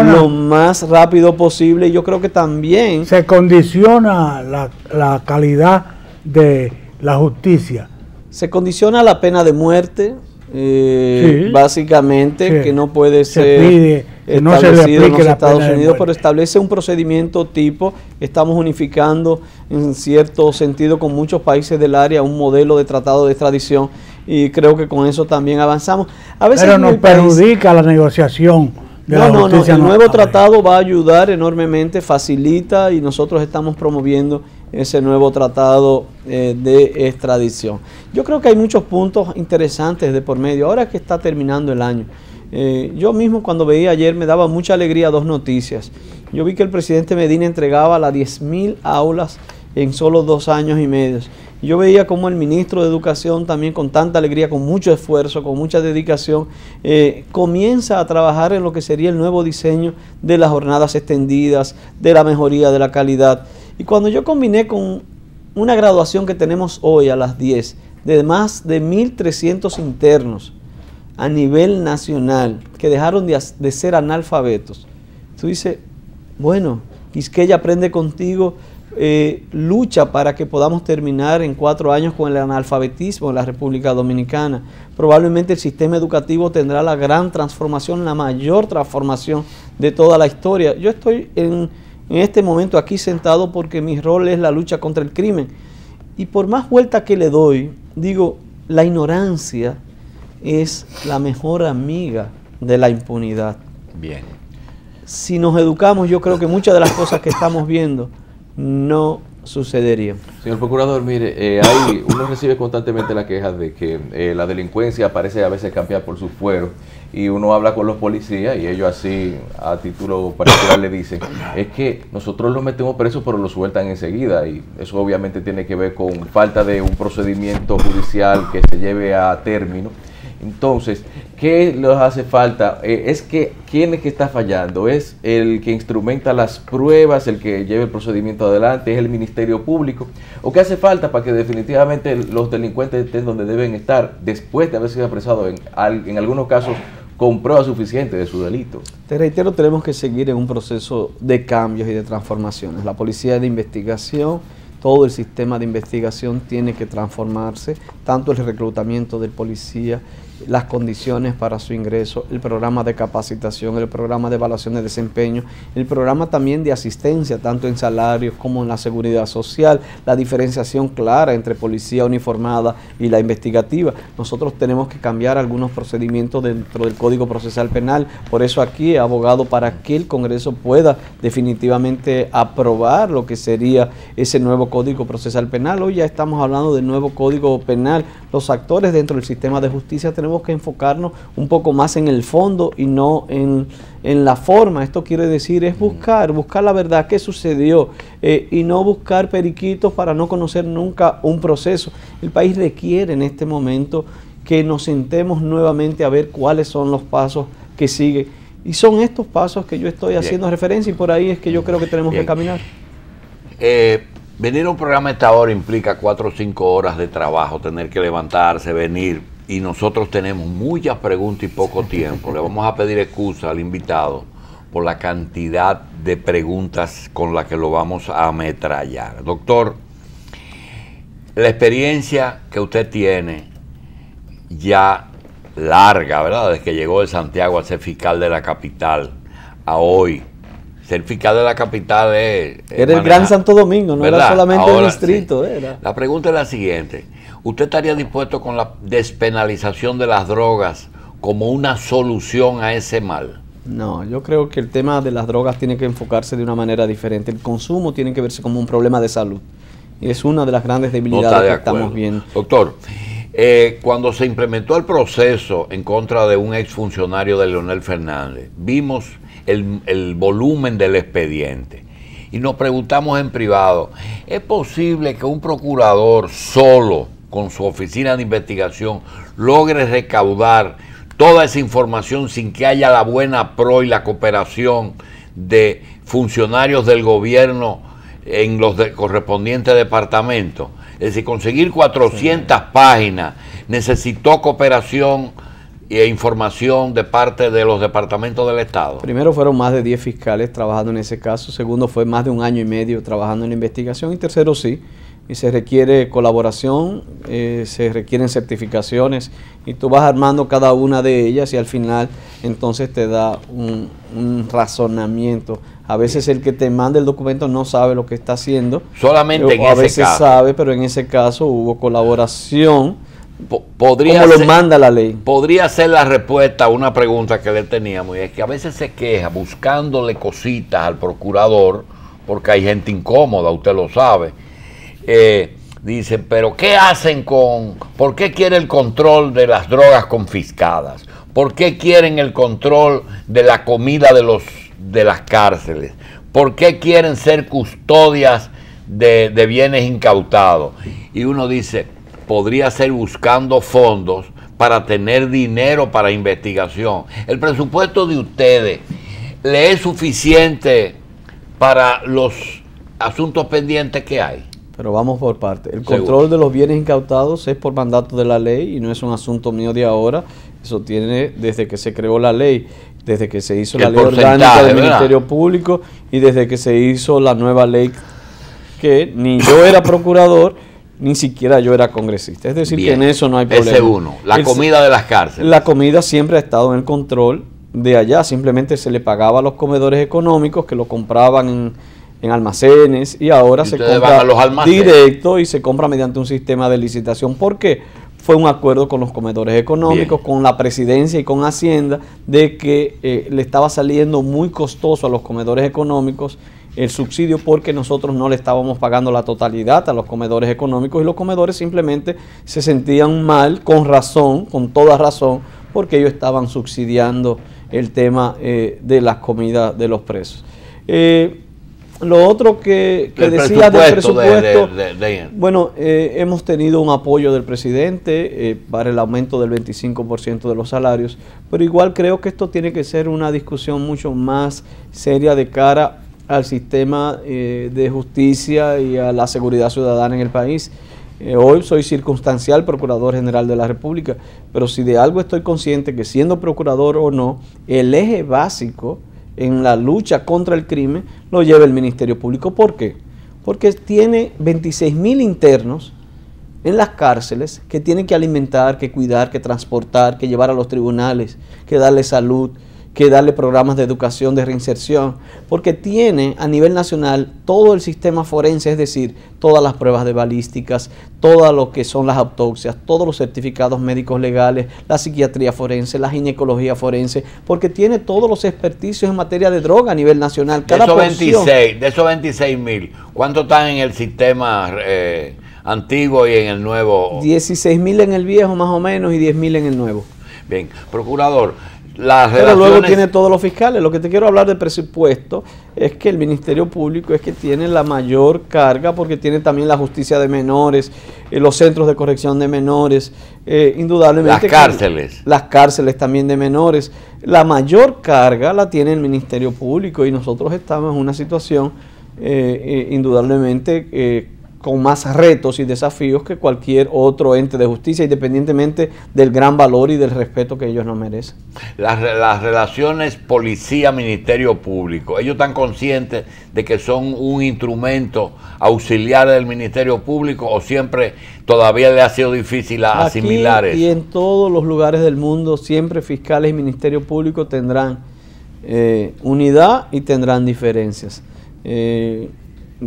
lo más rápido posible. Yo creo que también se condiciona la calidad de la justicia. Se condiciona la pena de muerte, sí, básicamente, sí, que no puede ser establecido en los Estados Unidos, pero establece un procedimiento tipo. Estamos unificando en cierto sentido con muchos países del área un modelo de tratado de extradición, y creo que con eso también avanzamos. A veces pero nos perjudica la negociación de la justicia. El nuevo tratado va a ayudar enormemente, facilita, y nosotros estamos promoviendo ese nuevo tratado de extradición. Yo creo que hay muchos puntos interesantes de por medio. Ahora que está terminando el año, yo mismo cuando veía ayer me daba mucha alegría dos noticias. Yo vi que el presidente Medina entregaba las 10.000 aulas en solo 2 años y medio. Yo veía como el ministro de Educación también, con tanta alegría, con mucho esfuerzo, con mucha dedicación, comienza a trabajar en lo que sería el nuevo diseño de las jornadas extendidas, de la mejoría de la calidad. Y cuando yo combiné con una graduación que tenemos hoy a las 10 de más de 1.300 internos a nivel nacional que dejaron de ser analfabetos, tú dices, bueno, Quisqueya Aprende Contigo lucha para que podamos terminar en 4 años con el analfabetismo en la República Dominicana. Probablemente el sistema educativo tendrá la gran transformación, la mayor transformación de toda la historia. Yo estoy en este momento aquí sentado porque mi rol es la lucha contra el crimen. Y por más vuelta que le doy, digo, la ignorancia es la mejor amiga de la impunidad. Bien. Si nos educamos, yo creo que muchas de las cosas que estamos viendo no sucederían. Señor Procurador, mire, uno recibe constantemente la queja de que la delincuencia parece a veces cambiar por sus fueros, y uno habla con los policías y ellos así a título particular le dicen, es que nosotros los metemos presos pero los sueltan enseguida, y eso obviamente tiene que ver con falta de un procedimiento judicial que se lleve a término. Entonces, ¿qué les hace falta? Es que ¿quién es que está fallando? ¿Es el que instrumenta las pruebas, el que lleva el procedimiento adelante? ¿Es el Ministerio Público? ¿O qué hace falta para que definitivamente los delincuentes estén donde deben estar después de haber sido apresados en algunos casos con pruebas suficientes de su delito? Te reitero, tenemos que seguir en un proceso de cambios y de transformaciones. La policía de investigación, todo el sistema de investigación tiene que transformarse, tanto el reclutamiento del policía, las condiciones para su ingreso, el programa de capacitación, el programa de evaluación de desempeño, el programa también de asistencia, tanto en salarios como en la seguridad social, la diferenciación clara entre policía uniformada y la investigativa. Nosotros tenemos que cambiar algunos procedimientos dentro del Código Procesal Penal, por eso aquí he abogado para que el Congreso pueda definitivamente aprobar lo que sería ese nuevo Código Procesal Penal. Hoy ya estamos hablando del nuevo Código Penal. Los actores dentro del sistema de justicia tenemos que enfocarnos un poco más en el fondo y no en la forma. Esto quiere decir, es buscar la verdad, qué sucedió, y no buscar periquitos para no conocer nunca un proceso. El país requiere en este momento que nos sentemos nuevamente a ver cuáles son los pasos que siguen. Y son estos pasos que yo estoy haciendo referencia, y por ahí es que yo creo que tenemos que caminar. Venir a un programa a esta hora implica 4 o 5 horas de trabajo, tener que levantarse, venir, y nosotros tenemos muchas preguntas y poco tiempo. Le vamos a pedir excusa al invitado por la cantidad de preguntas con las que lo vamos a ametrallar. Doctor, la experiencia que usted tiene ya larga, ¿verdad? Desde que llegó de Santiago a ser fiscal de la capital a hoy. Ser fiscal de la capital era el Gran Santo Domingo, no, ¿verdad?, era solamente ahora, el distrito. Sí. Era. La pregunta es la siguiente. ¿Usted estaría dispuesto con la despenalización de las drogas como una solución a ese mal? No, yo creo que el tema de las drogas tiene que enfocarse de una manera diferente. El consumo tiene que verse como un problema de salud. Y es una de las grandes debilidades que estamos viendo. Doctor, cuando se implementó el proceso en contra de un exfuncionario de Leonel Fernández, vimos el volumen del expediente y nos preguntamos en privado, ¿es posible que un procurador solo con su oficina de investigación logre recaudar toda esa información sin que haya la buena pro y la cooperación de funcionarios del gobierno en los correspondientes departamentos? Es decir, conseguir 400 páginas necesitó cooperación e información de parte de los departamentos del Estado. Primero, fueron más de 10 fiscales trabajando en ese caso. Segundo, fue más de 1 año y medio trabajando en la investigación. Y tercero, sí, y se requiere colaboración, se requieren certificaciones, y tú vas armando cada una de ellas y al final entonces te da un razonamiento. A veces el que te manda el documento no sabe lo que está haciendo. Solamente en ese caso. A veces sabe, pero en ese caso hubo colaboración. Como lo manda la ley. Podría ser la respuesta a una pregunta que le teníamos, y es que a veces se queja buscándole cositas al procurador, porque hay gente incómoda, usted lo sabe. Dicen, pero ¿qué hacen por qué quiere el control de las drogas confiscadas? ¿Por qué quieren el control de la comida de las cárceles? ¿Por qué quieren ser custodias de bienes incautados? Y uno dice, podría ser buscando fondos para tener dinero para investigación. ¿El presupuesto de ustedes le es suficiente para los asuntos pendientes que hay? Pero vamos por parte. El control de los bienes incautados es por mandato de la ley y no es un asunto mío de ahora. Eso tiene desde que se creó la ley, desde que se hizo la ley orgánica del Ministerio Público y desde que se hizo la nueva ley, que ni yo era procurador, ni siquiera yo era congresista. Es decir, que en eso no hay problema. Ese uno, la comida de las cárceles. La comida siempre ha estado en el control de allá. Simplemente se le pagaba a los comedores económicos que lo compraban en almacenes, y ahora se compra directo y se compra mediante un sistema de licitación. ¿Por qué? Fue un acuerdo con los comedores económicos, con la presidencia y con Hacienda, de que le estaba saliendo muy costoso a los comedores económicos el subsidio, porque nosotros no le estábamos pagando la totalidad a los comedores económicos, y los comedores simplemente se sentían mal, con razón, con toda razón, porque ellos estaban subsidiando el tema de las comidas de los presos. Lo otro que decía del presupuesto, bueno, hemos tenido un apoyo del presidente para el aumento del 25% de los salarios, pero igual creo que esto tiene que ser una discusión mucho más seria de cara al sistema de justicia y a la seguridad ciudadana en el país. Hoy soy circunstancial Procurador General de la República, pero si de algo estoy consciente, que siendo procurador o no, el eje básico en la lucha contra el crimen lo lleva el Ministerio Público. ¿Por qué? Porque tiene 26.000 internos en las cárceles que tienen que alimentar, que cuidar, que transportar, que llevar a los tribunales, que darle salud, que darle programas de educación, de reinserción, porque tiene a nivel nacional todo el sistema forense, es decir, todas las pruebas de balísticas, todo lo que son las autopsias, todos los certificados médicos legales, la psiquiatría forense, la ginecología forense, porque tiene todos los experticios en materia de droga a nivel nacional. De esos 26.000, ¿cuántos están en el sistema antiguo y en el nuevo? 16.000 en el viejo más o menos y 10.000 en el nuevo. Bien, procurador, pero luego tiene todos los fiscales. Lo que te quiero hablar del presupuesto es que el Ministerio Público es que tiene la mayor carga, porque tiene también la justicia de menores, los centros de corrección de menores, indudablemente. Las cárceles también de menores. La mayor carga la tiene el Ministerio Público, y nosotros estamos en una situación indudablemente con más retos y desafíos que cualquier otro ente de justicia, independientemente del gran valor y del respeto que ellos nos merecen. Las relaciones policía-ministerio público, ¿ellos están conscientes de que son un instrumento auxiliar del ministerio público o siempre todavía le ha sido difícil asimilar eso? Y en todos los lugares del mundo siempre fiscales y ministerio público tendrán unidad y tendrán diferencias.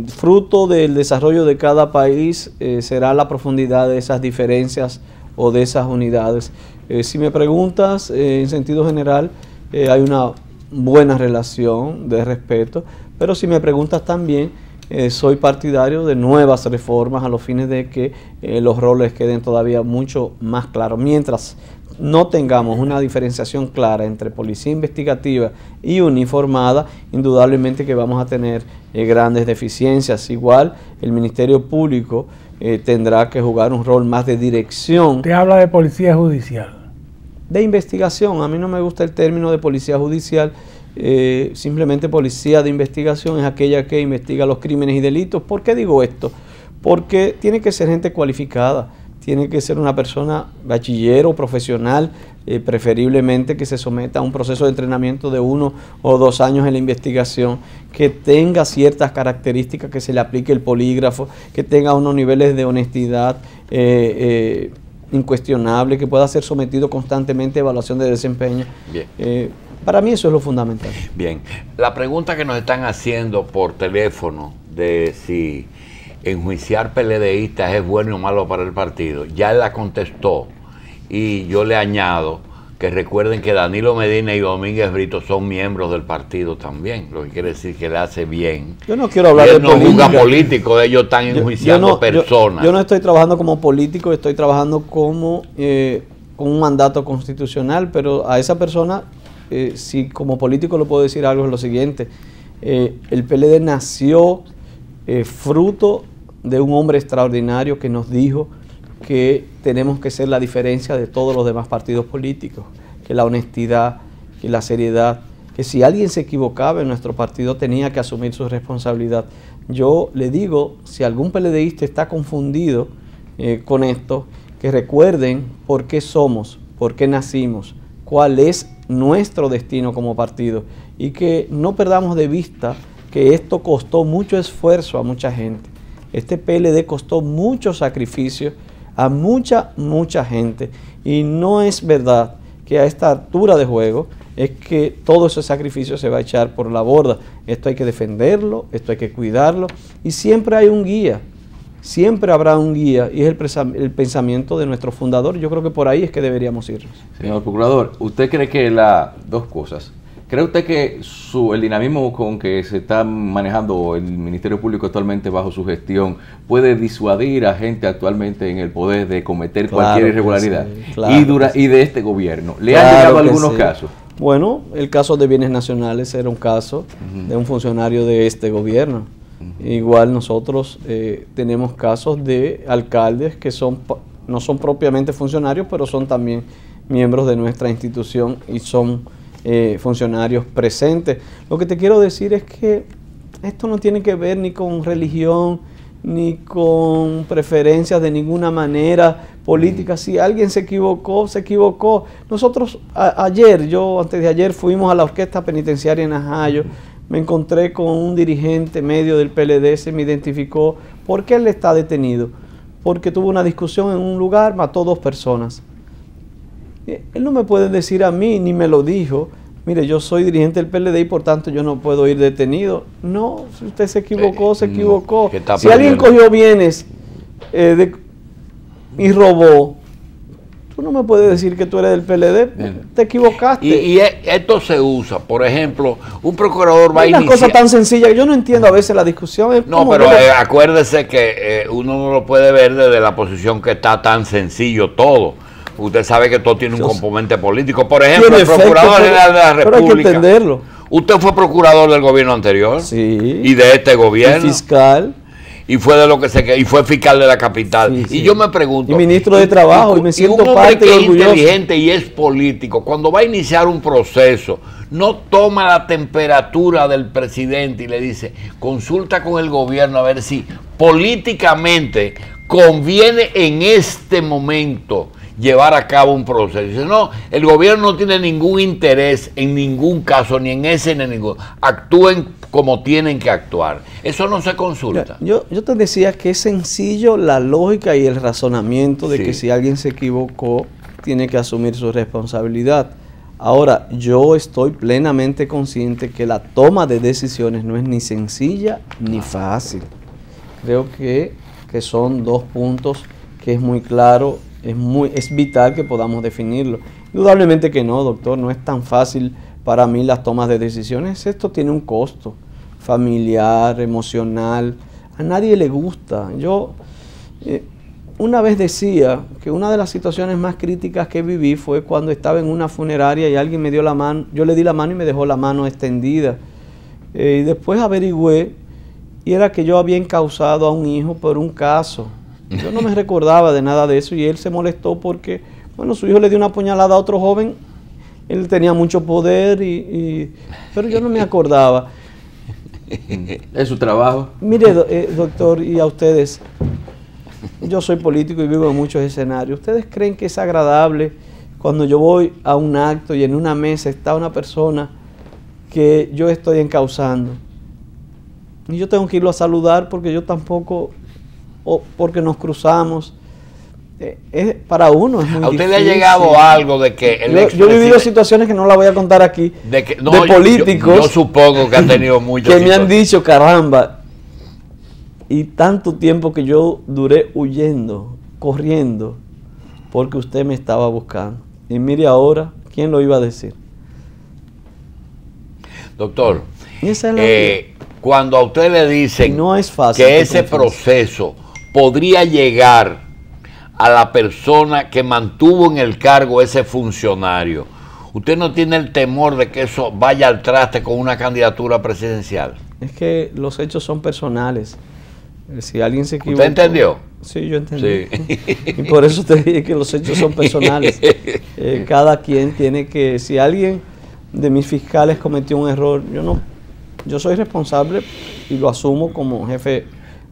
Fruto del desarrollo de cada país será la profundidad de esas diferencias o de esas unidades. Si me preguntas, en sentido general, hay una buena relación de respeto, pero si me preguntas también, soy partidario de nuevas reformas a los fines de que los roles queden todavía mucho más claros. Mientras no tengamos una diferenciación clara entre policía investigativa y uniformada, indudablemente que vamos a tener grandes deficiencias. Igual el Ministerio Público tendrá que jugar un rol más de dirección. Usted habla de policía judicial. De investigación. A mí no me gusta el término de policía judicial. Simplemente policía de investigación es aquella que investiga los crímenes y delitos. ¿Por qué digo esto? Porque tiene que ser gente cualificada. Tiene que ser una persona bachiller o profesional, preferiblemente que se someta a un proceso de entrenamiento de 1 o 2 años en la investigación, que tenga ciertas características, que se le aplique el polígrafo, que tenga unos niveles de honestidad incuestionable, que pueda ser sometido constantemente a evaluación de desempeño. Bien. Para mí eso es lo fundamental. Bien, la pregunta que nos están haciendo por teléfono de si enjuiciar PLDistas es bueno o malo para el partido, ya él la contestó, y yo le añado que recuerden que Danilo Medina y Domínguez Brito son miembros del partido también, lo que quiere decir que le hace bien. Yo no quiero hablar de política. No juzga político, ellos están enjuiciando personas. Yo no estoy trabajando como político, estoy trabajando como con un mandato constitucional, pero a esa persona, si como político le puedo decir algo, es lo siguiente: el PLD nació fruto de un hombre extraordinario que nos dijo que tenemos que ser la diferencia de todos los demás partidos políticos, que la honestidad, que la seriedad, que si alguien se equivocaba en nuestro partido tenía que asumir su responsabilidad. Yo le digo, si algún PLDista está confundido con esto, que recuerden por qué somos, por qué nacimos, cuál es nuestro destino como partido, y que no perdamos de vista que esto costó mucho esfuerzo a mucha gente. Este PLD costó mucho sacrificio a mucha gente, y no es verdad que a esta altura de juego es que todo ese sacrificio se va a echar por la borda. Esto hay que defenderlo, esto hay que cuidarlo, y siempre hay un guía, siempre habrá un guía, y es el pensamiento de nuestro fundador. Yo creo que por ahí es que deberíamos irnos. Señor Procurador, ¿usted cree que dos cosas? ¿Cree usted que el dinamismo con que se está manejando el Ministerio Público actualmente bajo su gestión puede disuadir a gente actualmente en el poder de cometer cualquier irregularidad? Sí, claro y de este gobierno, ¿le han llegado algunos casos? Bueno, el caso de bienes nacionales era un caso de un funcionario de este gobierno. Igual nosotros tenemos casos de alcaldes que no son propiamente funcionarios, pero son también miembros de nuestra institución y son funcionarios presentes. Lo que te quiero decir es que esto no tiene que ver ni con religión, ni con preferencias de ninguna manera política. Si alguien se equivocó, se equivocó. Nosotros antes de ayer fuimos a la orquesta penitenciaria en Najayo, me encontré con un dirigente medio del PLD, se me identificó. ¿Por qué él está detenido? Porque tuvo una discusión en un lugar, mató 2 personas. Él no me puede decir a mí, ni me lo dijo: mire, yo soy dirigente del PLD y por tanto yo no puedo ir detenido. No, si usted se equivocó, se equivocó. Si alguien cogió bienes y robó, tú no me puedes decir que tú eres del PLD. Bien. Te equivocaste. Y esto se usa, por ejemplo, un procurador va a iniciar... Una cosa tan sencilla, yo no entiendo a veces la discusión. No, pero acuérdese que uno no lo puede ver desde la posición que está tan sencillo todo. Usted sabe que todo tiene un componente político. Por ejemplo, el Procurador General de la República. Pero hay que entenderlo. Usted fue procurador del gobierno anterior. Sí. Y de este gobierno. Y fiscal. y fue de lo que y fue fiscal de la capital. Sí, sí. Y yo me pregunto, y ministro de Trabajo, y me siento un hombre parte que y es orgulloso. inteligente y es político, cuando va a iniciar un proceso, no toma la temperatura del presidente y le dice, consulta con el gobierno a ver si políticamente conviene en este momento llevar a cabo un proceso. Dice, no, el gobierno no tiene ningún interés en ningún caso, ni en ese ni en ninguno. Actúen como tienen que actuar. Eso no se consulta. Yo te decía que es sencillo la lógica y el razonamiento de Sí. que si alguien se equivocó, tiene que asumir su responsabilidad. Ahora, yo estoy plenamente consciente que la toma de decisiones no es ni sencilla ni fácil. Creo que son dos puntos que es muy claro, es vital que podamos definirlo. Indudablemente que no, doctor, no es tan fácil para mí las tomas de decisiones. Esto tiene un costo familiar, emocional, a nadie le gusta. Yo una vez decía que una de las situaciones más críticas que viví fue cuando estaba en una funeraria y alguien me dio la mano, yo le di la mano y me dejó la mano extendida. Y después averigüé y era que yo había encausado a un hijo por un caso. Yo no me recordaba de nada de eso y él se molestó porque, bueno, su hijo le dio una puñalada a otro joven, él tenía mucho poder, pero yo no me acordaba. Es su trabajo. Mire, doctor, y a ustedes, yo soy político y vivo en muchos escenarios. ¿Ustedes creen que es agradable cuando yo voy a un acto y en una mesa está una persona que yo estoy encausando? Y yo tengo que irlo a saludar porque yo tampoco, o porque nos cruzamos. Para uno es muy ¿A usted difícil. le ha llegado algo de que Yo he vivido situaciones que no la voy a contar aquí, de políticos yo supongo que han tenido muchas que me han situaciones. dicho, caramba, y tanto tiempo que yo duré huyendo, corriendo, porque usted me estaba buscando. Y mire ahora, ¿quién lo iba a decir? Doctor, Y esa es la vida. cuando a usted le dicen No es fácil que que ese confíes. proceso podría llegar a la persona que mantuvo en el cargo ese funcionario, ¿usted no tiene el temor de que eso vaya al traste con una candidatura presidencial? Es que los hechos son personales. Si alguien se equivocó... ¿Usted entendió? Sí, yo entendí. Sí. Y por eso te dije que los hechos son personales. Cada quien tiene que... Si alguien de mis fiscales cometió un error, yo soy responsable y lo asumo como jefe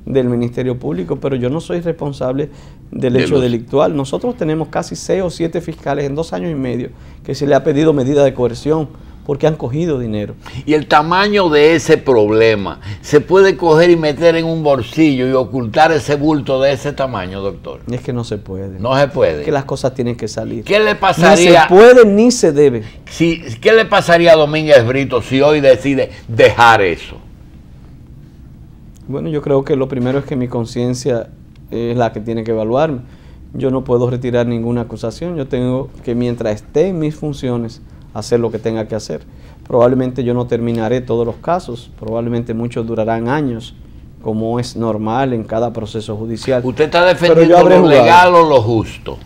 del Ministerio Público, pero yo no soy responsable del hecho delictual. Nosotros tenemos casi 6 o 7 fiscales en 2 años y medio que se le ha pedido medida de coerción porque han cogido dinero. Y el tamaño de ese problema, ¿se puede coger y meter en un bolsillo y ocultar ese bulto de ese tamaño, doctor? Es que no se puede. No se puede. Es que las cosas tienen que salir. ¿Qué le Ni pasaría? se puede ni se debe. ¿Qué le pasaría a Domínguez Brito si hoy decide dejar eso? Bueno, yo creo que lo primero es que mi conciencia es la que tiene que evaluarme. Yo no puedo retirar ninguna acusación. Yo tengo que, mientras esté en mis funciones, hacer lo que tenga que hacer. Probablemente yo no terminaré todos los casos. Probablemente muchos durarán años, como es normal en cada proceso judicial. ¿Usted está Pero defendiendo yo habré lo jugado. legal o lo justo?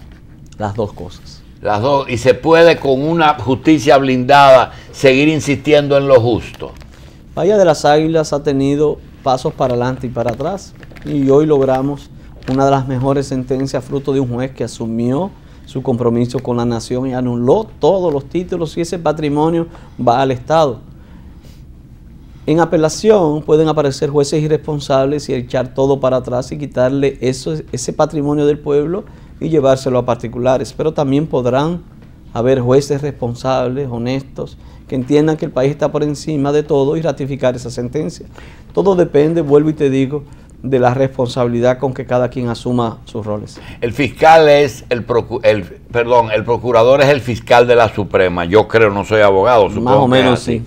Las dos cosas. Las dos. Y se puede con una justicia blindada seguir insistiendo en lo justo. Valle de las Águilas ha tenido pasos para adelante y para atrás. Y hoy logramos una de las mejores sentencias fruto de un juez que asumió su compromiso con la nación y anuló todos los títulos y ese patrimonio va al Estado. En apelación pueden aparecer jueces irresponsables y echar todo para atrás y quitarle ese patrimonio del pueblo y llevárselo a particulares, pero también podrán haber jueces responsables, honestos, que entiendan que el país está por encima de todo y ratificar esa sentencia. Todo depende, vuelvo y te digo, de la responsabilidad con que cada quien asuma sus roles. El fiscal es el procurador es el fiscal de la Suprema. Yo creo, no soy abogado, supongo. Más o que menos es así. sí.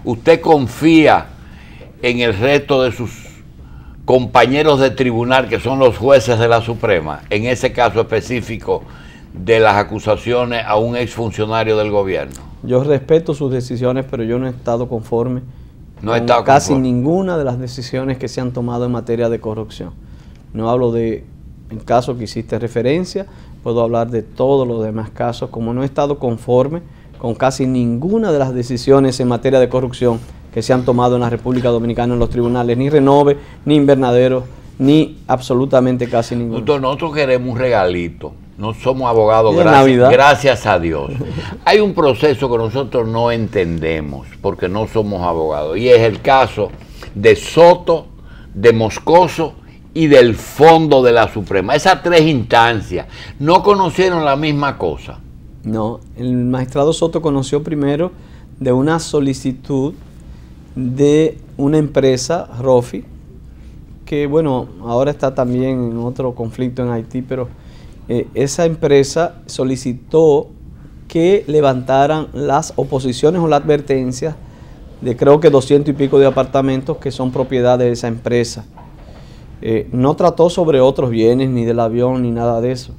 ¿Usted confía en el resto de sus compañeros de tribunal, que son los jueces de la Suprema, en ese caso específico de las acusaciones a un exfuncionario del gobierno? Yo respeto sus decisiones, pero yo no he estado conforme No he con estado casi conforme. ninguna de las decisiones que se han tomado en materia de corrupción. No hablo de el caso que hiciste referencia, puedo hablar de todos los demás casos. Como no he estado conforme con casi ninguna de las decisiones en materia de corrupción que se han tomado en la República Dominicana en los tribunales, ni Renove, ni Invernadero, ni absolutamente casi ninguno. Doctor, nosotros queremos un regalito. No somos abogados, Navidad. gracias a Dios. Hay un proceso que nosotros no entendemos porque no somos abogados. Y es el caso de Soto, de Moscoso y del Fondo de la Suprema. Esas tres instancias no conocieron la misma cosa. No, el magistrado Soto conoció primero de una solicitud de una empresa, Rofi, que bueno, ahora está también en otro conflicto en Haití, pero esa empresa solicitó que levantaran las oposiciones o las advertencias de creo que 200 y pico de apartamentos que son propiedad de esa empresa. No trató sobre otros bienes, ni del avión, ni nada de eso.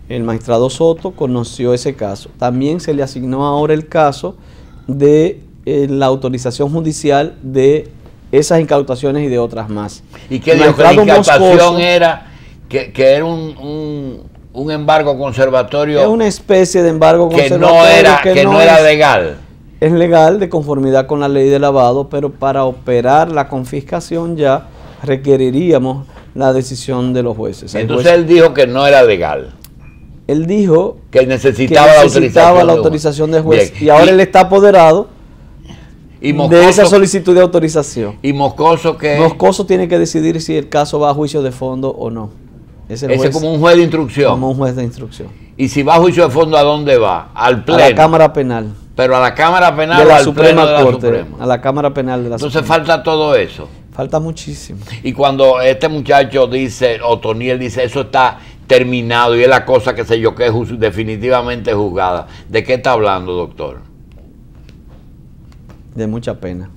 El magistrado Soto conoció ese caso. También se le asignó ahora el caso de la autorización judicial de esas incautaciones y de otras más. ¿Y qué dijo? Que la incautación era que era un embargo conservatorio. Es una especie de embargo conservatorio que no era legal. Es legal de conformidad con la ley de lavado, pero para operar la confiscación ya requeriríamos la decisión de los jueces. Entonces él dijo que no era legal. Él dijo que necesitaba la autorización del juez. Bien. Y ahora él está apoderado de esa solicitud de autorización. ¿Y Moscoso qué? Moscoso tiene que decidir si el caso va a juicio de fondo o no. Ese es como un juez de instrucción. Como un juez de instrucción. ¿Y si va a juicio de fondo, a dónde va? Al Pleno. A la Cámara Penal. Pero a la Cámara Penal de la o al Suprema Pleno de la Corte, Suprema. A la Cámara Penal de la Entonces Suprema. falta todo eso. Falta muchísimo. Y cuando este muchacho dice, Otoniel dice, eso está terminado y es la cosa que sé yo que es definitivamente juzgada. ¿De qué está hablando, doctor? De mucha pena.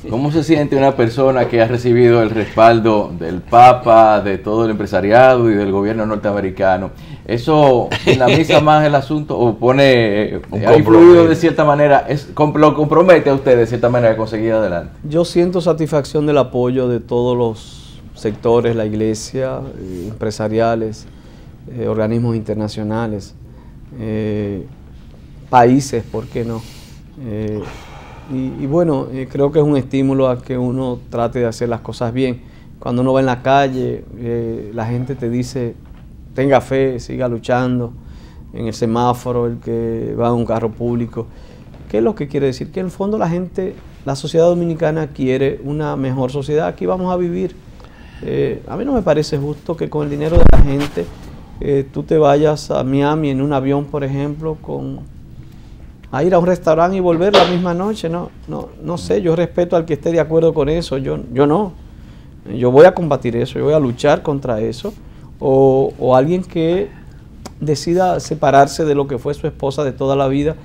¿Cómo se siente una persona que ha recibido el respaldo del Papa, de todo el empresariado y del gobierno norteamericano? ¿Eso dinamiza más el asunto o pone, ha influido de cierta manera, lo compromete a usted de cierta manera a conseguir adelante? Yo siento satisfacción del apoyo de todos los sectores, la iglesia, empresariales, organismos internacionales, países, ¿por qué no? Y bueno, creo que es un estímulo a que uno trate de hacer las cosas bien. Cuando uno va en la calle, la gente te dice, tenga fe, siga luchando. En el semáforo, el que va en un carro público. ¿Qué es lo que quiere decir? Que en el fondo la gente, la sociedad dominicana quiere una mejor sociedad. Aquí vamos a vivir. A mí no me parece justo que con el dinero de la gente tú te vayas a Miami en un avión, por ejemplo, a ir a un restaurante y volver la misma noche. No sé, yo respeto al que esté de acuerdo con eso, yo no. Yo voy a combatir eso, yo voy a luchar contra eso. O alguien que decida separarse de lo que fue su esposa de toda la vida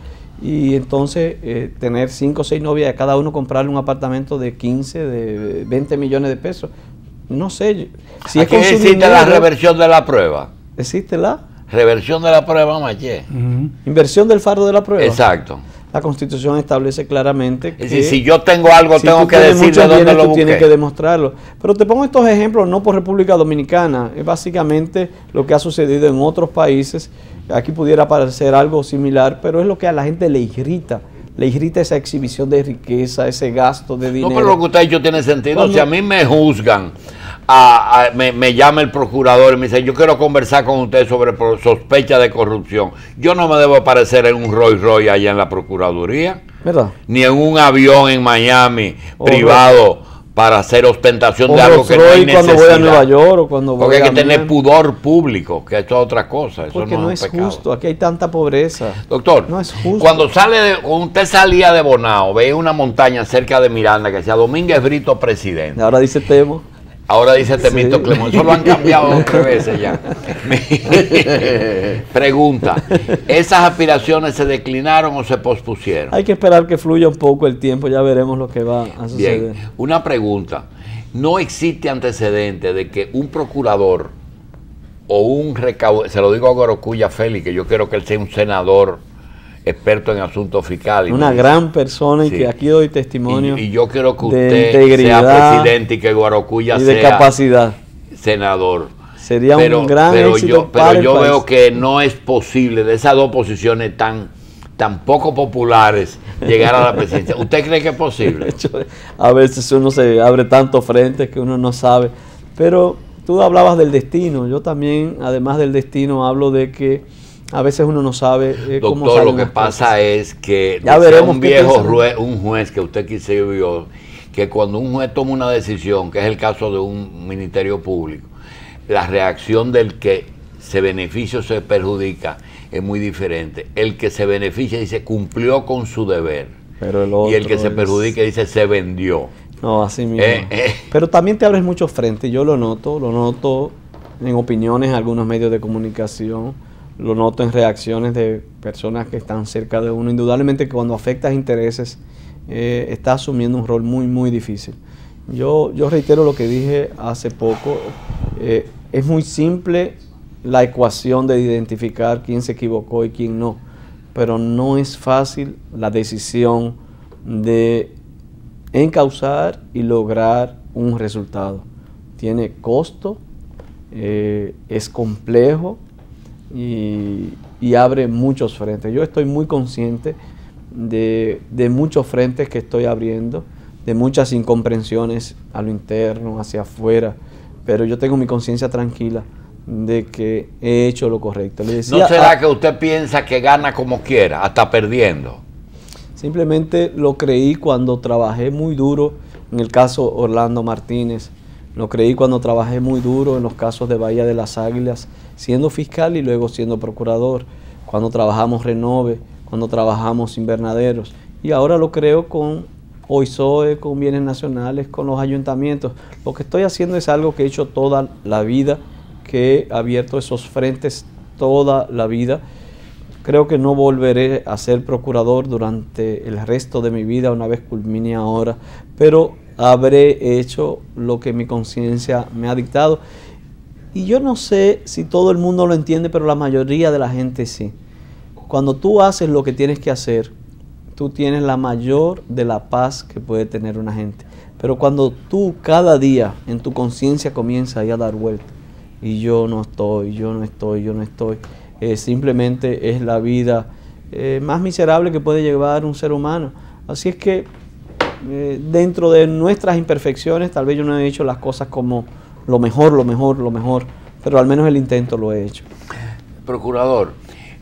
y entonces tener 5 o 6 novias y a cada uno comprarle un apartamento de 15, de 20 millones de pesos. No sé. Si aquí existe la reversión de la prueba. ¿Existe la? Reversión de la prueba, Maché. Inversión del fardo de la prueba. Exacto. La Constitución establece claramente que si yo tengo algo, tengo que decir de dónde lo busqué. Tienes que demostrarlo. Pero te pongo estos ejemplos no por República Dominicana. Es básicamente lo que ha sucedido en otros países. Aquí pudiera parecer algo similar, pero es lo que a la gente le irrita. Le irrita esa exhibición de riqueza, ese gasto de dinero. No, pero lo que usted ha dicho tiene sentido. Si a mí me juzgan, me llama el procurador y me dice, yo quiero conversar con usted sobre sospecha de corrupción. Yo no me debo aparecer en un Rolls Royce allá en la Procuraduría, ¿verdad? Ni en un avión en Miami privado para hacer ostentación de algo que no hay necesidad. Cuando voy a Nueva York o cuando voy Porque hay que tener pudor público, que eso es otra cosa. Eso porque no es pecado. justo, aquí hay tanta pobreza. Doctor, no es justo. Cuando usted salía de Bonao, veía una montaña cerca de Miranda que decía Domínguez Brito presidente. Ahora dice Temo. Ahora dice Temito Clemón. Eso lo han cambiado 3 veces ya. Pregunta, ¿esas aspiraciones se declinaron o se pospusieron? Hay que esperar que fluya un poco el tiempo, ya veremos lo que va a suceder. Bien, una pregunta. ¿No existe antecedente de que un procurador o un recaudador, se lo digo a Gorocuya Félix, que yo quiero que él sea un senador experto en asuntos fiscales. Una gran persona y que aquí doy testimonio. Y yo quiero que usted sea presidente y que Guarocuya sea capacidad. Senador. Sería un gran éxito pero yo veo que no es posible de esas dos posiciones tan tan poco populares llegar a la presidencia. ¿Usted cree que es posible? A veces uno se abre tantos frentes que uno no sabe. Pero tú hablabas del destino. Yo también, además del destino, hablo de que a veces uno no sabe cómo Doctor, salen lo que las pasa cosas. es que Ya veremos un qué viejo piensan. un juez que usted quizá vio, que cuando un juez toma una decisión, que es el caso de un ministerio público, la reacción del que se beneficia o se perjudica es muy diferente. El que se beneficia dice cumplió con su deber, Pero y el que se perjudica dice se vendió. No, así mismo. Pero también te abres muchos frentes. Yo lo noto en opiniones en algunos medios de comunicación, lo noto en reacciones de personas que están cerca de uno. Indudablemente que cuando afectas intereses, estás asumiendo un rol muy, muy difícil. Yo reitero lo que dije hace poco. Es muy simple la ecuación de identificar quién se equivocó y quién no, pero no es fácil la decisión de encauzar y lograr un resultado. Tiene costo, es complejo y abre muchos frentes. Yo estoy muy consciente de muchos frentes que estoy abriendo, de muchas incomprensiones a lo interno, hacia afuera, pero yo tengo mi conciencia tranquila de que he hecho lo correcto. Le decía, ¿no será que usted piensa que gana como quiera, hasta perdiendo? Simplemente lo creí cuando trabajé muy duro en el caso Orlando Martínez, lo creí cuando trabajé muy duro en los casos de Bahía de las Águilas, siendo fiscal y luego siendo procurador, cuando trabajamos Renove, cuando trabajamos Invernaderos, y ahora lo creo con OISOE, con bienes nacionales, con los ayuntamientos. Lo que estoy haciendo es algo que he hecho toda la vida, que he abierto esos frentes toda la vida. Creo que no volveré a ser procurador durante el resto de mi vida, una vez culmine ahora, pero habré hecho lo que mi conciencia me ha dictado. Y yo no sé si todo el mundo lo entiende, pero la mayoría de la gente sí. Cuando tú haces lo que tienes que hacer, tú tienes la mayor de la paz que puede tener una gente. Pero cuando tú cada día en tu conciencia comienzas a dar vuelta, y yo no estoy, simplemente es la vida más miserable que puede llevar un ser humano. Así es que dentro de nuestras imperfecciones, tal vez yo no he hecho las cosas como lo mejor, pero al menos el intento lo he hecho. Procurador,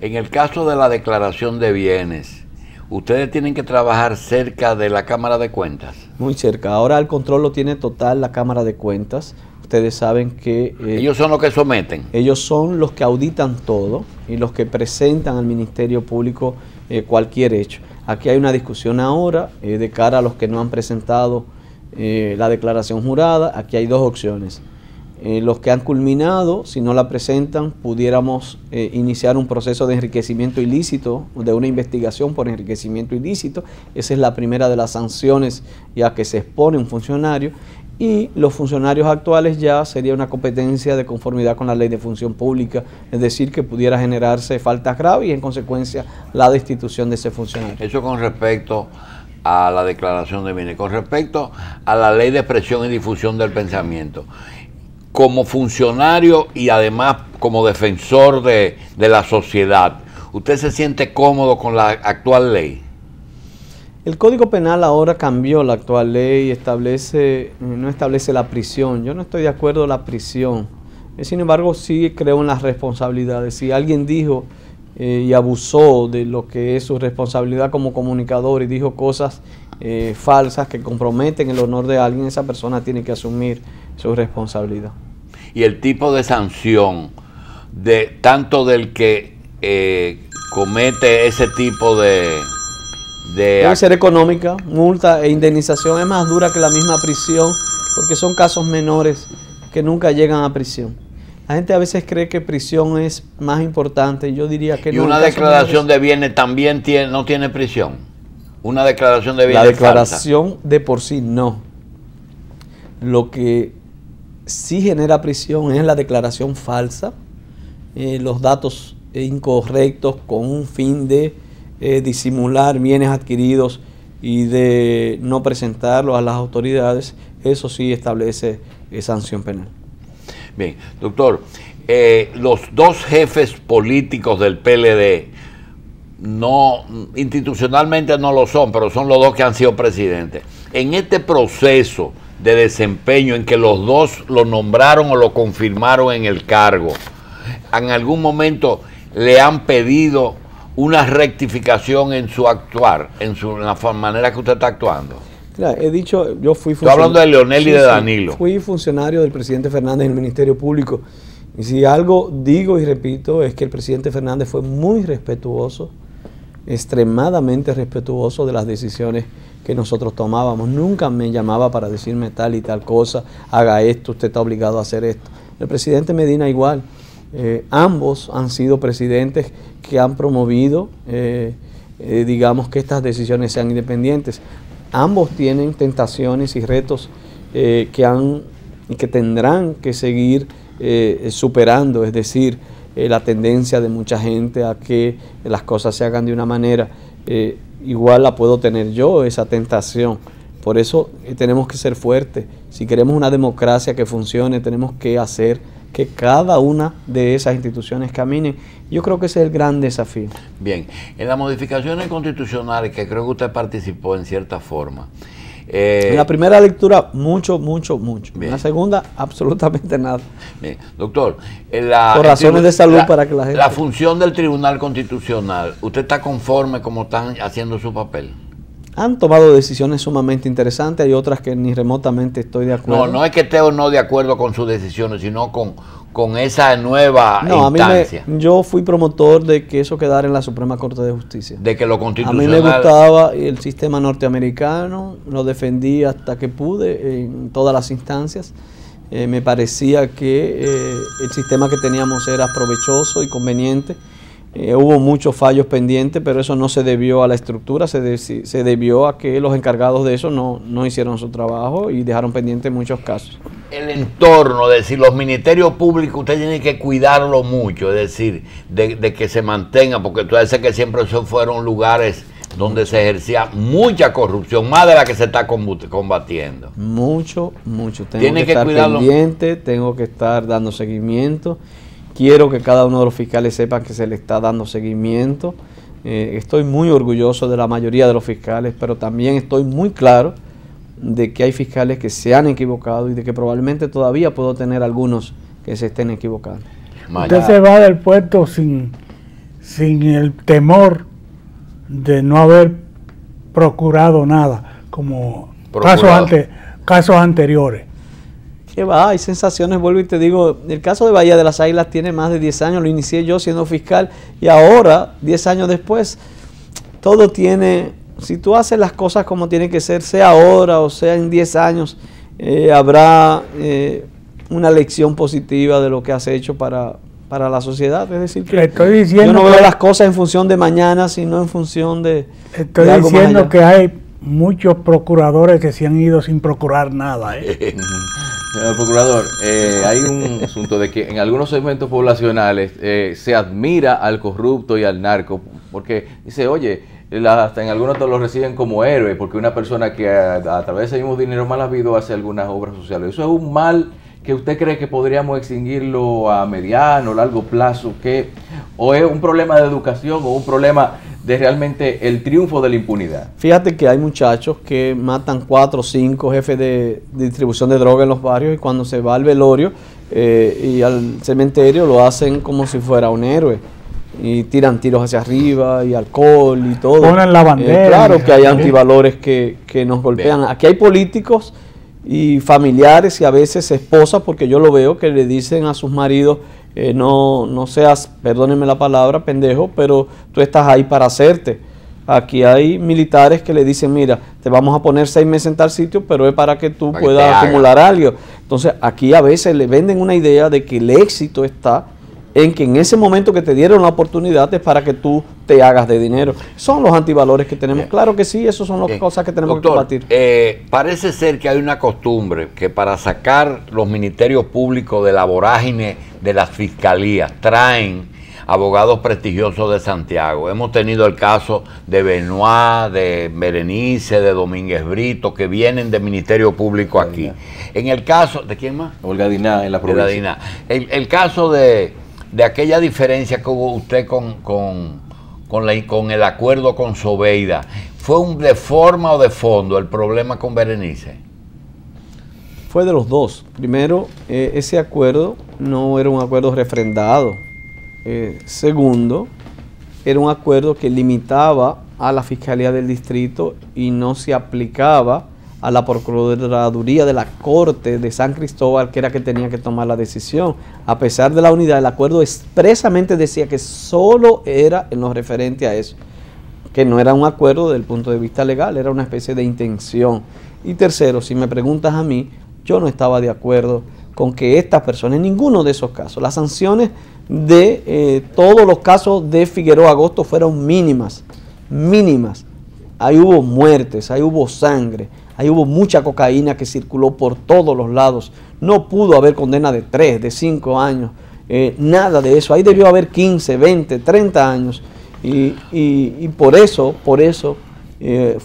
en el caso de la declaración de bienes, ¿ustedes tienen que trabajar cerca de la Cámara de Cuentas? Muy cerca. Ahora el control lo tiene total la Cámara de Cuentas. Ustedes saben que... ellos son los que someten. Ellos son los que auditan todo y los que presentan al Ministerio Público cualquier hecho. Aquí hay una discusión ahora de cara a los que no han presentado la declaración jurada. Aquí hay dos opciones. Los que han culminado, si no la presentan, pudiéramos iniciar un proceso de enriquecimiento ilícito, de una investigación por enriquecimiento ilícito. Esa es la primera de las sanciones ya que se expone un funcionario. Y los funcionarios actuales ya sería una competencia de conformidad con la Ley de Función Pública, es decir, que pudiera generarse faltas graves y en consecuencia la destitución de ese funcionario. Eso con respecto a la declaración de bienes. Con respecto a la Ley de Expresión y Difusión del Pensamiento, como funcionario y además como defensor de la sociedad, ¿usted se siente cómodo con la actual ley? El Código Penal ahora cambió la actual ley y no establece la prisión. Yo no estoy de acuerdo con la prisión. Sin embargo, sí creo en las responsabilidades. Si alguien dijo y abusó de lo que es su responsabilidad como comunicador y dijo cosas falsas que comprometen el honor de alguien, esa persona tiene que asumir su responsabilidad. Y el tipo de sanción tanto del que comete ese tipo debe ser económica, multa e indemnización. Es más dura que la misma prisión porque son casos menores que nunca llegan a prisión. La gente a veces cree que prisión es más importante. Yo diría que no. ¿Y una declaración de bienes también no tiene prisión? Una declaración de bienes La declaración de por sí no. Lo que sí genera prisión es la declaración falsa, los datos incorrectos con un fin de disimular bienes adquiridos y de no presentarlos a las autoridades. Eso sí establece sanción penal. Bien, doctor, los dos jefes políticos del PLD no, institucionalmente no lo son, pero son los dos que han sido presidentes. En este proceso de desempeño en que los dos lo nombraron o lo confirmaron en el cargo, en algún momento le han pedido una rectificación en su actuar, en la manera que usted está actuando. Claro, he dicho, yo fui funcionario. Estoy hablando de Leonel y de Danilo. Fui funcionario del presidente Fernández en el Ministerio Público. Y si algo digo y repito es que el presidente Fernández fue muy respetuoso, extremadamente respetuoso de las decisiones que nosotros tomábamos. Nunca me llamaba para decirme tal y tal cosa, haga esto, usted está obligado a hacer esto. El presidente Medina igual. Ambos han sido presidentes que han promovido, digamos, que estas decisiones sean independientes. Ambos tienen tentaciones y retos que tendrán que seguir superando, es decir, la tendencia de mucha gente a que las cosas se hagan de una manera. Igual la puedo tener yo, esa tentación. Por eso tenemos que ser fuertes. Si queremos una democracia que funcione, tenemos que hacer que cada una de esas instituciones caminen. Yo creo que ese es el gran desafío. Bien, en las modificaciones constitucionales que creo que usted participó en cierta forma. En la primera lectura, mucho. Bien. En la segunda, absolutamente nada. Bien, doctor. Por razones de salud para que la gente... La función del Tribunal Constitucional, ¿usted está conforme como están haciendo su papel? Han tomado decisiones sumamente interesantes, hay otras que ni remotamente estoy de acuerdo. No es que esté o no de acuerdo con sus decisiones, sino con esa nueva instancia. Yo fui promotor de que eso quedara en la Suprema Corte de Justicia. De que lo constitucional... A mí me gustaba el sistema norteamericano, lo defendí hasta que pude en todas las instancias. Me parecía que el sistema que teníamos era provechoso y conveniente. Hubo muchos fallos pendientes, pero eso no se debió a la estructura, se debió a que los encargados de eso no hicieron su trabajo y dejaron pendientes muchos casos. El entorno, es decir, los ministerios públicos, usted tiene que cuidarlo mucho, es decir, de que se mantenga, porque tú sabes que siempre esos fueron lugares donde se ejercía mucha corrupción, más de la que se está combatiendo. Mucho. Tengo que estar pendiente, tengo que estar dando seguimiento. Quiero que cada uno de los fiscales sepa que se le está dando seguimiento. Estoy muy orgulloso de la mayoría de los fiscales, pero también estoy muy claro de que hay fiscales que se han equivocado y de que probablemente todavía puedo tener algunos que se estén equivocando. Usted se va del puesto sin el temor de no haber procurado nada, como casos anteriores. Que va, hay sensaciones, vuelvo y te digo, el caso de Bahía de las Águilas tiene más de 10 años, lo inicié yo siendo fiscal y ahora, 10 años después, todo tiene, si tú haces las cosas como tienen que ser, sea ahora o sea en 10 años, habrá una lección positiva de lo que has hecho para la sociedad. Es decir, que yo no veo las cosas en función de mañana, sino en función de Estoy algo diciendo que hay muchos procuradores que se han ido sin procurar nada. Señor procurador, hay un asunto de que en algunos segmentos poblacionales se admira al corrupto y al narco, porque dice, oye, hasta en algunos lo reciben como héroe, porque una persona que a través de ese mismo dinero mal habido hace algunas obras sociales. ¿Eso es un mal que usted cree que podríamos extinguirlo a mediano o largo plazo? ¿O es un problema de educación o un problema de realmente el triunfo de la impunidad? Fíjate que hay muchachos que matan 4 o 5 jefes de distribución de droga en los barrios y cuando se va al velorio y al cementerio lo hacen como si fuera un héroe y tiran tiros hacia arriba y alcohol y todo. Ponen la bandera. Claro que hay antivalores que nos golpean. Bien. Aquí hay políticos y familiares y a veces esposas, porque yo lo veo, que le dicen a sus maridos, no seas, perdónenme la palabra, pendejo, pero tú estás ahí para hacerte. Aquí hay militares que le dicen, mira, te vamos a poner 6 meses en tal sitio, pero es para que tú puedas acumular algo. Entonces aquí a veces le venden una idea de que el éxito está en que en ese momento que te dieron la oportunidad es para que tú te hagas de dinero. Son los antivalores que tenemos. Claro que sí, esas son las cosas que tenemos, doctor, que combatir. Parece ser que hay una costumbre que para sacar los ministerios públicos de la vorágine de las fiscalías traen abogados prestigiosos de Santiago. Hemos tenido el caso de Benoit, de Berenice, de Domínguez Brito, que vienen del Ministerio Público aquí. En el caso, ¿de quién más? Olga Diná, en la provincia. De la Diná. El caso de aquella diferencia que hubo usted con con el acuerdo con Zobeida, ¿fue de forma o de fondo el problema con Berenice? Fue de los dos. Primero, ese acuerdo no era un acuerdo refrendado. Segundo, era un acuerdo que limitaba a la Fiscalía del Distrito y no se aplicaba a la Procuraduría de la Corte de San Cristóbal, que era que tenía que tomar la decisión. A pesar de la unidad, el acuerdo expresamente decía que solo era en lo referente a eso, que no era un acuerdo desde el punto de vista legal, era una especie de intención. Y tercero, si me preguntas a mí, yo no estaba de acuerdo con que estas personas, en ninguno de esos casos, las sanciones de todos los casos de Figueroa Agosto fueron mínimas. Ahí hubo muertes, ahí hubo sangre, ahí hubo mucha cocaína que circuló por todos los lados. No pudo haber condena de 3, de 5 años, nada de eso. Ahí debió haber 15, 20, 30 años. Y por eso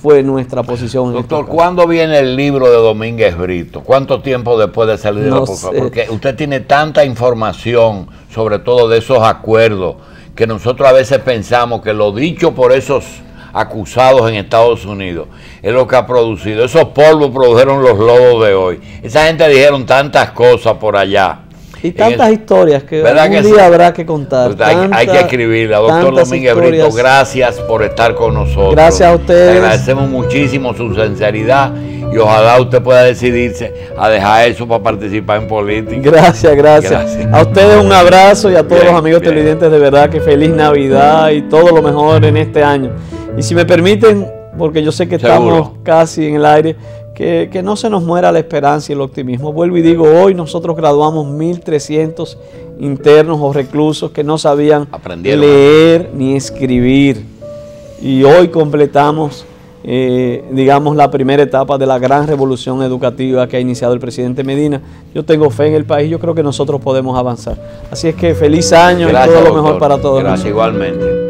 fue nuestra posición. Doctor, ¿cuándo viene el libro de Domínguez Brito? ¿Cuánto tiempo después de salir de la portada? Porque usted tiene tanta información, sobre todo de esos acuerdos, que nosotros a veces pensamos que lo dicho por esos acusados en Estados Unidos es lo que ha producido. Esos polvos produjeron los lobos de hoy. Esa gente dijeron tantas cosas por allá. Y tantas historias que algún día habrá que contar. Hay que escribirla. Doctor Domínguez Brito, gracias por estar con nosotros. Gracias a ustedes. Le agradecemos muchísimo su sinceridad y ojalá usted pueda decidirse a dejar eso para participar en política. Gracias. A ustedes un abrazo y a todos los amigos televidentes, de verdad que feliz Navidad y todo lo mejor en este año. Y si me permiten, porque yo sé que estamos casi en el aire, que no se nos muera la esperanza y el optimismo. Vuelvo y digo, hoy nosotros graduamos 1.300 internos o reclusos que no sabían leer ni escribir. Y hoy completamos, digamos, la primera etapa de la gran revolución educativa que ha iniciado el presidente Medina. Yo tengo fe en el país, yo creo que nosotros podemos avanzar. Así es que feliz año y todo lo mejor para todos. Gracias, igualmente.